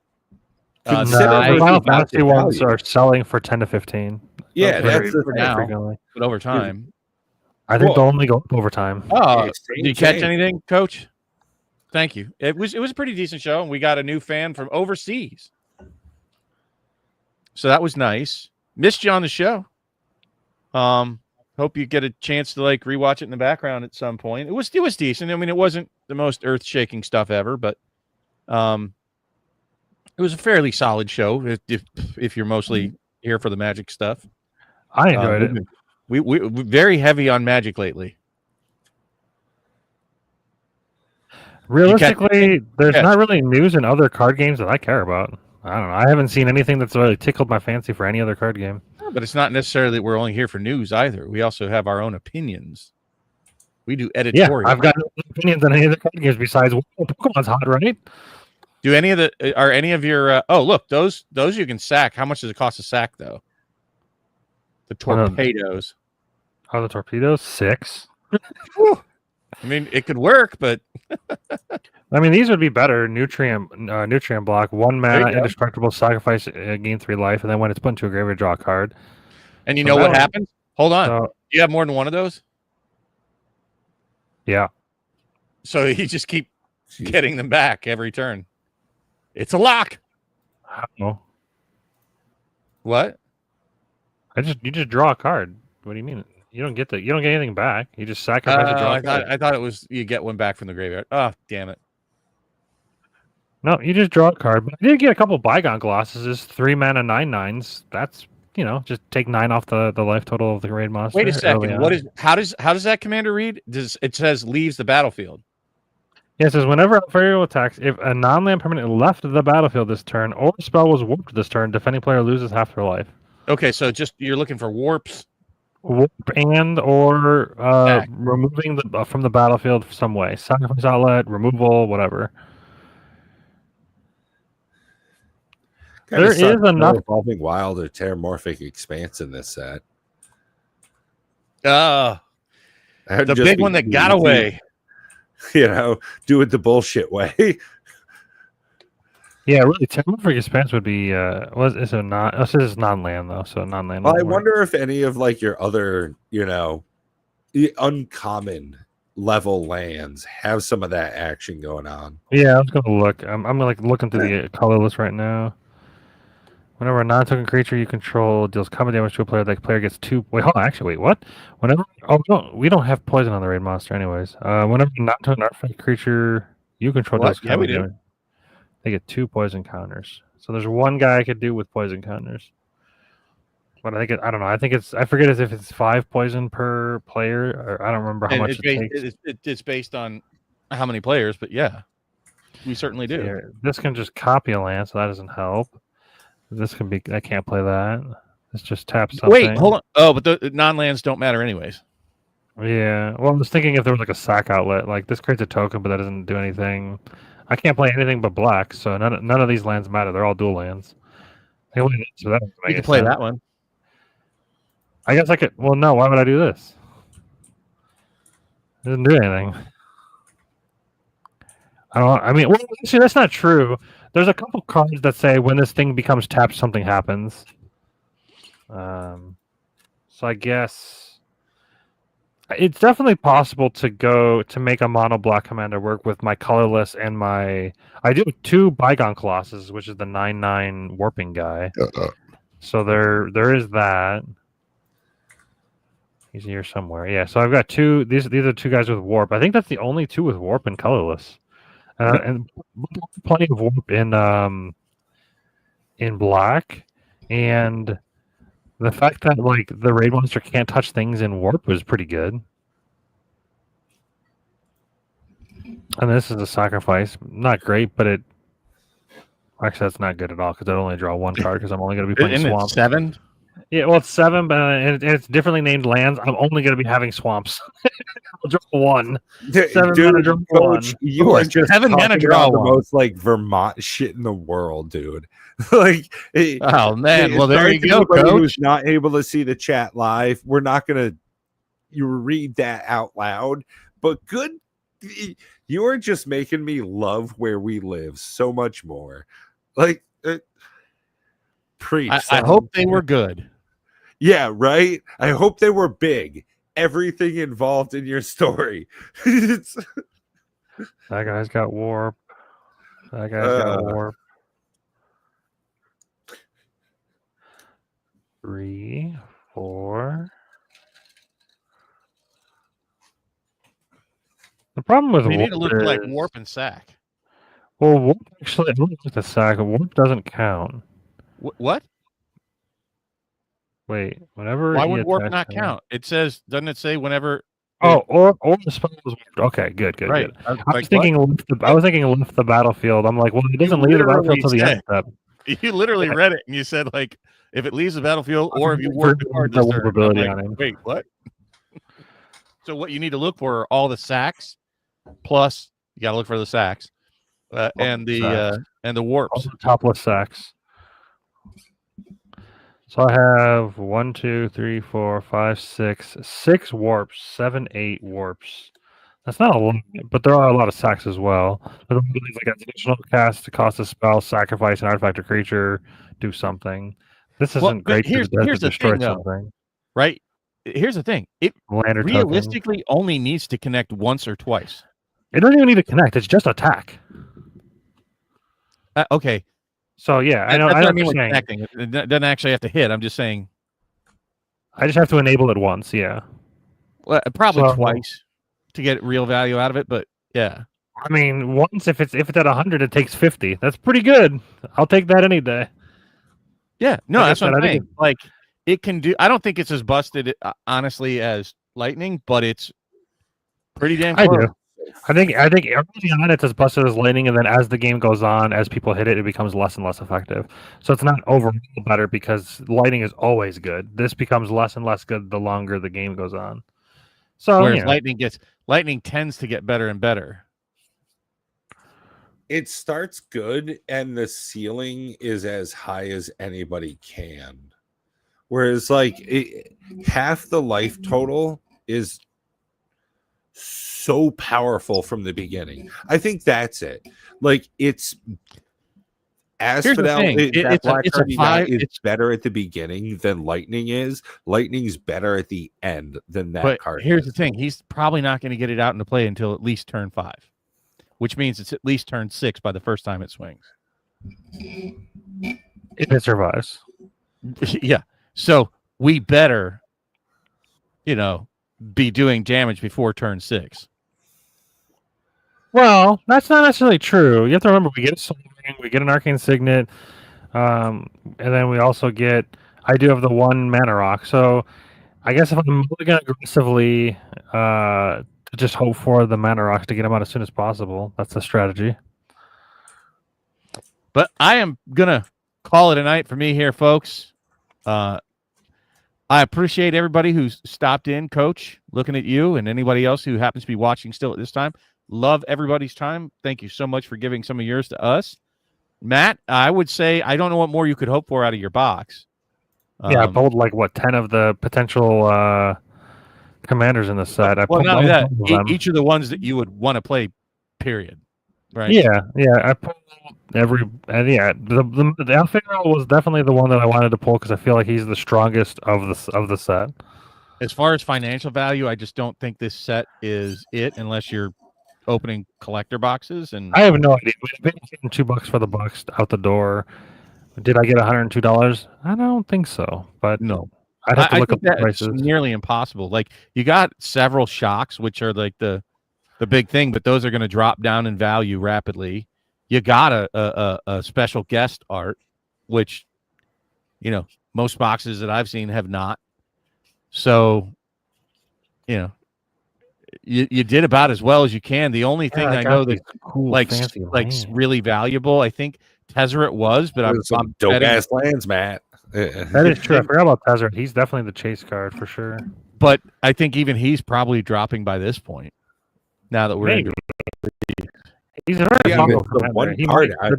Consider No, it the Final about Fantasy the ones value. are selling for 10 to 15. Yeah, very that's the for thing. now. Frequently. but over time. I think Well- they'll only go up over time. Oh, Yeah, did you catch same. anything, Coach? Thank you. It was a pretty decent show, and we got a new fan from overseas, so that was nice. Missed you on the show. Hope you get a chance to like rewatch it in the background at some point. It was decent. I mean, it wasn't the most earth shaking stuff ever, but it was a fairly solid show. If you're mostly here for the Magic stuff, I enjoyed it. we're very heavy on Magic lately. Realistically, there's catch- not really news in other card games that I care about. I don't know. I haven't seen anything that's really tickled my fancy for any other card game. But it's not necessarily that we're only here for news either. We also have our own opinions. We do Yeah, editorial. I've got no opinions on any other card games besides Pokemon's hot, right? Do any of the are any of your oh look, those you can sack. How much does it cost to sack though? The torpedoes. Oh, the torpedoes 6. I mean, it could work, but I mean, these would be better. Nutrient block, 1 There you mana, go. indestructible, sacrifice, gain 3 life, and then when it's put into a graveyard, draw a card. and you So know what that- happens? Hold on. So You have more than one of those, yeah, so you just keep getting them back every turn. It's a lock. I don't know. What? You just draw a card. What do you mean? You don't get anything back. You just sacrifice a draw. I thought it was you get one back from the graveyard. Oh, damn it! No, you just draw a card. But I did get a couple Bygone Glosses. Is 3 mana 9/9s. That's just take 9 off the life total of the raid monster. Wait a second. early What on. is how does that commander read? It says leaves the battlefield? Yeah, it says whenever Alfario attacks, if a non-land permanent left the battlefield this turn or a spell was warped this turn, defending player loses half their life. Okay, so just you're looking for warps. Warp or Back. removing the from the battlefield some way. Sacrifice outlet, removal, whatever. Kinda There sucks, is no enough- Evolving Wild or Terramorphic Expanse in this set. The That'd big just be one that got easy, away. Do it the bullshit way. Yeah, really, Terramorphic Expanse would be is it not? This is non-land though, so non-land. Well, I won't work. wonder if any of like your other, uncommon level lands have some of that action going on. Yeah, I was gonna look. I'm like looking through the color list right now. Whenever a non-token creature you control deals combat damage to a player, that player gets 2. Wait, hold on. Actually, wait, what? Whenever we don't have poison on the raid monster, anyways. Whenever a non-token artifact creature you control What? deals Yeah, we combat do. damage, they get 2 poison counters. So there's one guy I could do with poison counters. But I don't know. I forget if it's 5 poison per player, or I don't remember how And much it's it based, takes. it's based on how many players, but yeah, we certainly do. Here, this can just copy a land, so that doesn't help. This can be. I can't play that. This just taps something. Wait, hold on. Oh, but the non-lands don't matter anyways. Yeah. Well, I was thinking if there was like a sack outlet, like this creates a token, but that doesn't do anything. I can't play anything but black, so none of these lands matter. They're all dual lands. So that doesn't You make can play sense. that one. I guess I could. Well, no. Why would I do this? It doesn't do anything. I mean, well, actually, that's not true. There's a couple cards that say when this thing becomes tapped, something happens. So I guess it's definitely possible to make a mono black commander work with my colorless and my. I do 2 Bygone Colossus, which is the 9/9 warping guy. So there is that. He's here somewhere. Yeah, so I've got 2. These are 2 guys with warp. I think that's the only 2 with warp and colorless. And plenty of warp in black, and the fact that like the raid monster can't touch things in warp was pretty good. And this is a sacrifice, not great, but actually that's not good at all because I only draw 1 card because I'm only going to be playing Isn't it swamps. 7? Yeah, well, it's 7, but it's differently named lands. I'm only going to be having swamps. I'll draw 1. 7 mana, draw Coach, 1. you are just 7 mana, talking draw about the 1. most like Vermont shit in the world, dude. Like, Oh man, well there sorry you to go, anybody coach. who's not able to see the chat live. We're not gonna read that out loud, but good. You are just making me love where we live so much more. Like, preach. I son. hope they were good. Yeah, right. I hope they were big. Everything involved in your story. It's, That guy's got warp. That guy's got warp. 3, 4. The problem with You warp need to look for like is- warp and sack. Well, warp actually, I don't look at the sack. Warp doesn't count. What? Wait, whenever. Why he would warp attacks not someone- count? It says, doesn't it say whenever? Oh, or the spell was warped. Okay, good. Right. I was thinking. I was thinking left the battlefield. I'm like, well, it doesn't leave the battlefield literally till the end said- step. You literally Yeah. read it and you said like, if it leaves the battlefield or if you For warp the card the this turn. I'm warpability like, on him. wait, what? So what you need to look for are all the sacks, plus you got to look for the sacks, and the sacks. and the All warps. the topless sacks. So I have 1, 2, 3, 4, 5, 6 warps, 7, 8 warps. That's not a lot, but there are a lot of sacks as well. There's like an additional cast to cost a spell, sacrifice an artifact or creature, do something. This Well, isn't but great here's to the destroy thing, though, something. right? Here's the thing. It Lander token. realistically only needs to connect once or twice. It doesn't even need to connect. It's just attack. Okay. So yeah, I know. That's I what know I what mean you're with saying. connecting. It doesn't actually have to hit. I'm just saying, I just have to enable it once. Yeah. well, probably So- twice to get real value out of it. But yeah, I mean, once if it's at 100, it takes 50. That's pretty good. I'll take that any day. yeah. No, Like I that's what said, I'm I think saying. Like it can do. I don't think it's as busted, honestly, as lightning, but it's pretty damn I close. do. I think early on it's as busted as lightning, and then as the game goes on, as people hit it, it becomes less and less effective. So it's not overall better because lightning is always good. This becomes less and less good the longer the game goes on. So Whereas yeah. lightning tends to get better and better. It starts good and the ceiling is as high as anybody can. Whereas half the life total is so powerful from the beginning. I think that's it. Like it's Here's the thing. that black It's a card you got 5. is better at the beginning than lightning is. Lightning's better at the end than that But card. here's the thing: he's probably not going to get it out into play until at least turn 5, which means it's at least turn 6 by the first time it swings. If it survives. Yeah. So we better, be doing damage before turn 6. Well, that's not necessarily true. You have to remember we get a Soul Ring, we get an Arcane Signet, and then we also get. I do have the 1 Mana Rock, so I guess if I'm mulligan aggressively, to just hope for the Mana Rocks to get them out as soon as possible. That's the strategy. But I am gonna call it a night for me here, folks. I appreciate everybody who's stopped in, Coach, looking at you, and anybody else who happens to be watching still at this time. Love everybody's time. Thank you so much for giving some of yours to us. Matt, I would say I don't know what more you could hope for out of your box. Yeah, I pulled 10 of the potential commanders in the set. I Well, pulled not only that, all of them. each of the ones that you would want to play, period. Right? Yeah, I pulled every. The Alfaro was definitely the one that I wanted to pull because I feel like he's the strongest of the set. As far as financial value, I just don't think this set is it unless you're opening collector boxes. And I have no idea. We've been getting $2 for the box out the door. Did I get $102? I don't think so, but no, I'd have to I look up think the that's prices. nearly impossible. Like you got several shocks, which are like the big thing, but those are going to drop down in value rapidly. You got a special guest art, which most boxes that I've seen have not. So, you did about as well as you can. The only thing I know that cool, like fancy really valuable, I think Tezzeret was, but I'm dope betting, ass lands, Matt. That is true. I forgot about Tezzeret. He's definitely the chase card for sure. but I think even he's probably dropping by this point. Now that we're Maybe. into He's a very Yeah, valuable the commander. one He card. might-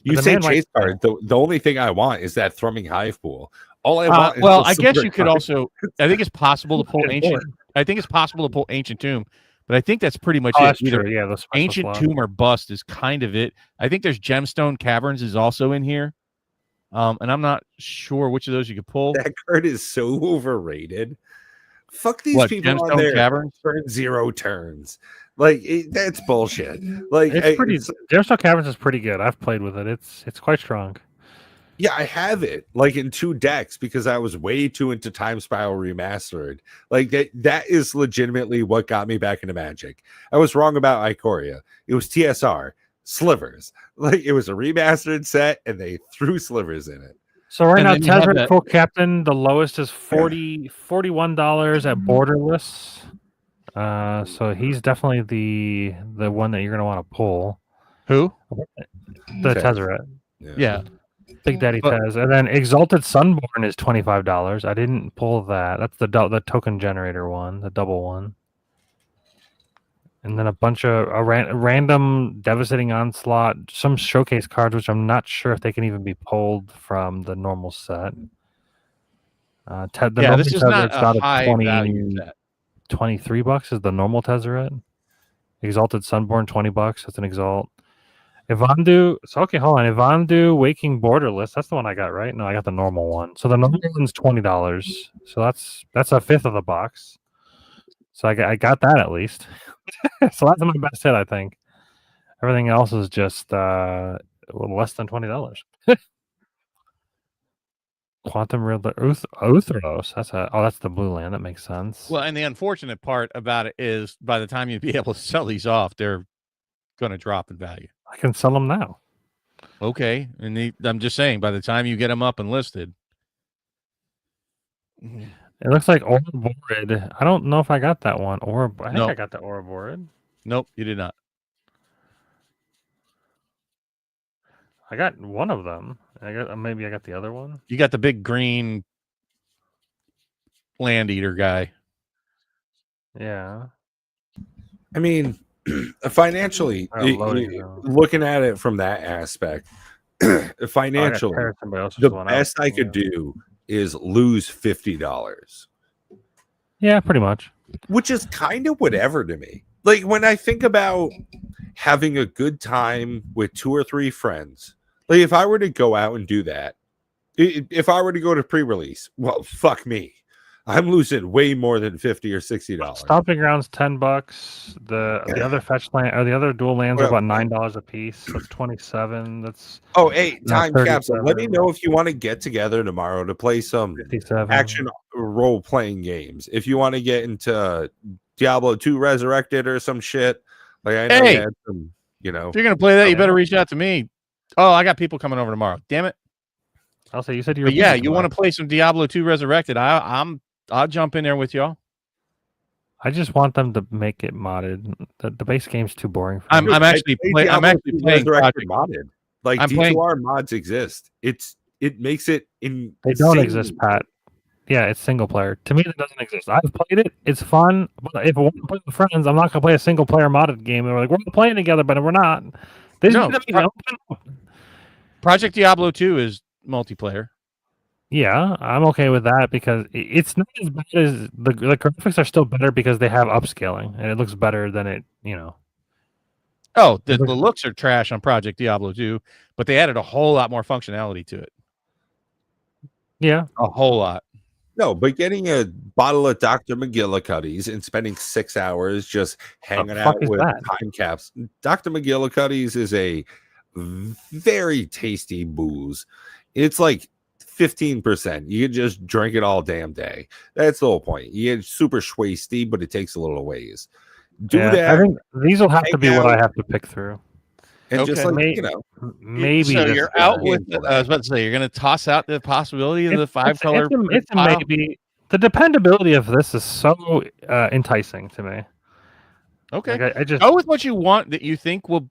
You the say man might- chase card. The only thing I want is that Thrumming Hive pool. All I want. Is well, the I guess silver you could card. also. I think it's possible to pull It's ancient. important. I think it's possible to pull Ancient Tomb, but I think that's pretty much Oh, it. that's Either true. Yeah, the special Ancient slot. Tomb or Bust is kind of it. I think there's Gemstone Caverns is also in here, and I'm not sure which of those you could pull. That card is so overrated. Fuck these What, people on Gemstone there. Caverns? Turn 0 turns. That's bullshit. Like It's pretty. Gemstone Caverns is pretty good. I've played with it. It's quite strong. yeah, I have it like in 2 decks because I was way too into Time Spiral Remastered. Like that is legitimately what got me back into Magic. I was wrong about Ikoria. It was TSR slivers. Like it was a remastered set and they threw slivers in it. So right And now, then you have Tezzeret that- full captain, the lowest is $41 at Borderless. So he's definitely the one that you're gonna want to pull. Who? The Tez. Tezzeret, Yeah. Big Daddy But- Tez, and then Exalted Sunborn is $25. I didn't pull that. That's the token generator one, the double one. And then a bunch of random devastating onslaught, some showcase cards, which I'm not sure if they can even be pulled from the normal set. The Yeah, normal this is not Tezzeret's a got high value set. $23 is the normal Tezzeret. Exalted Sunborn, $20. That's an Exalt. Ivandu. So okay, hold on. Ivandu Waking Borderless. That's the one I got, right? No, I got the normal one. So the normal one's $20. So that's a fifth of the box. So I got that at least. So that's my best hit, I think. Everything else is just less than $20. Quantum Riddler, Uthros. That's the blue land. That makes sense. Well, and the unfortunate part about it is by the time you'd be able to sell these off, they're going to drop in value. I can sell them now. Okay, and I'm just saying, by the time you get them up and listed, it looks like Ouroborid. I don't know if I got that one. I think I got the Ouroborid. Nope, you did not. I got one of them. Maybe I got the other one. You got the big green land eater guy. Yeah. I mean, financially, looking at it from that aspect, financially, the best I could do is lose $50. Yeah, pretty much. Which is kind of whatever to me. Like when I think about having a good time with 2 or 3 friends, like if I were to go out and do that, if I were to go to pre-release, well, fuck me. I'm losing way more than $50 or $60. Stomping Grounds $10. The other fetch land or the other dual lands are about $9 a piece. That's 27. That's hey, time capsule. Let me know if you want to get together tomorrow to play some 57. action role playing games. If you want to get into Diablo 2 Resurrected or some shit, like I know you had some, if you're gonna play that, you better reach out to me. Oh, I got people coming over tomorrow. Damn it! I'll say you said you were. Yeah, you want to play some Diablo 2 Resurrected? I'll jump in there with y'all. I just want them to make it modded. The base game's too boring for me. I'm actually playing Project modded. Like D2R mods exist. It makes it in. They don't exist, Pat. Yeah, it's single player. To me, that doesn't exist. I've played it. It's fun. But if I want to play with friends, I'm not going to play a single player modded game. And we're like, we're playing together, but we're not. Project Diablo 2 is multiplayer. Yeah, I'm okay with that because it's not as bad as the graphics are still better because they have upscaling and it looks better than it. Oh, the looks are trash on Project Diablo 2, but they added a whole lot more functionality to it. Yeah, a whole lot. No, but getting a bottle of Dr. McGillicuddy's and spending 6 hours just hanging out with time caps. Dr. McGillicuddy's is a very tasty booze. It's like 15%. You can just drink it all damn day. That's the whole point. You get super schwasty, but it takes a little ways. That. I think these will have to be what I have to pick through. And just like, maybe. So you're out with. I was about to say you're going to toss out the possibility of the 5-color. It's a maybe. The dependability of this is so enticing to me. Okay, like I just go with what you want that you think will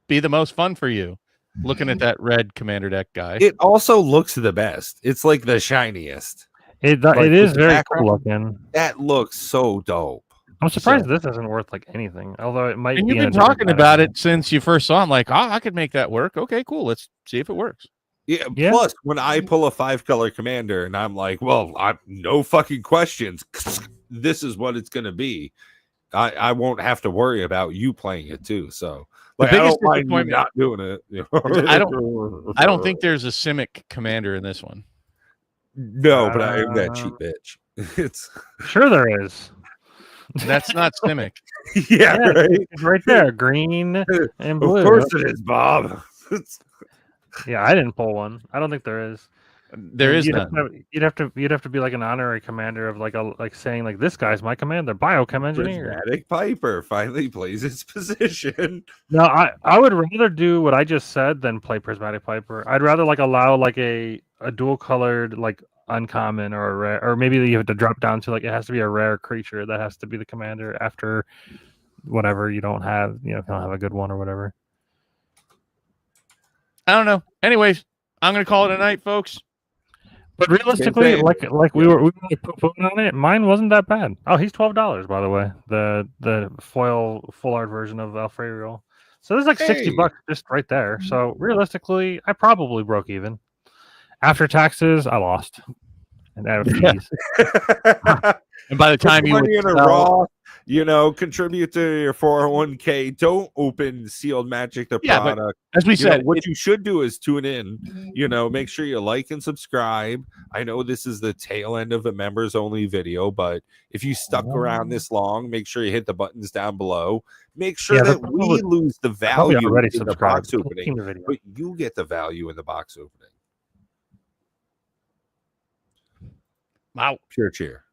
be the most fun for you. Looking at that red commander deck guy, it also looks the best. It's like the shiniest. It is very cool looking. That looks so dope. I'm surprised this isn't worth like anything, although it might. And you've been talking about it since you first saw him. Like, I could make that work. Okay, cool. Let's see if it works. Yeah. Plus, when I pull a 5-color commander and I'm like, well, no fucking questions. This is what it's going to be. I won't have to worry about you playing it too. So, like, I don't mind you not doing it. I don't think there's a Simic commander in this one. No, but I am that cheap bitch. It's sure there is. That's not Simic. Yeah, right. It's right there, green and blue. Of course it is, Bob. Yeah, I didn't pull one. I don't think there is. There is none. You'd have to be like an honorary commander of like saying like this guy's my commander, biochem engineer. Prismatic Piper finally plays its position. No, I would rather do what I just said than play Prismatic Piper. I'd rather like allow like a dual colored like uncommon or a rare, or maybe you have to drop down to like it has to be a rare creature that has to be the commander after whatever you don't have, if you don't have a good one or whatever. I don't know. Anyways, I'm gonna call it a night, folks. But realistically, thing. like we were poo-pooing on it. Mine wasn't that bad. Oh, he's $12, by the way. The foil full art version of Alfredo. So there's like $60 just right there. So realistically, I probably broke even. After taxes, I lost. And out of fees. And by the time you money would in a sell- Roth, contribute to your 401k. Don't open Sealed Magic the Yeah, but product. as we said, What you should do is tune in. Make sure you like and subscribe. I know this is the tail end of a members only video, but if you stuck around this long, make sure you hit the buttons down below. Make sure that we lose the value in the box opening, but you get the value in the box opening. wow. Cheer.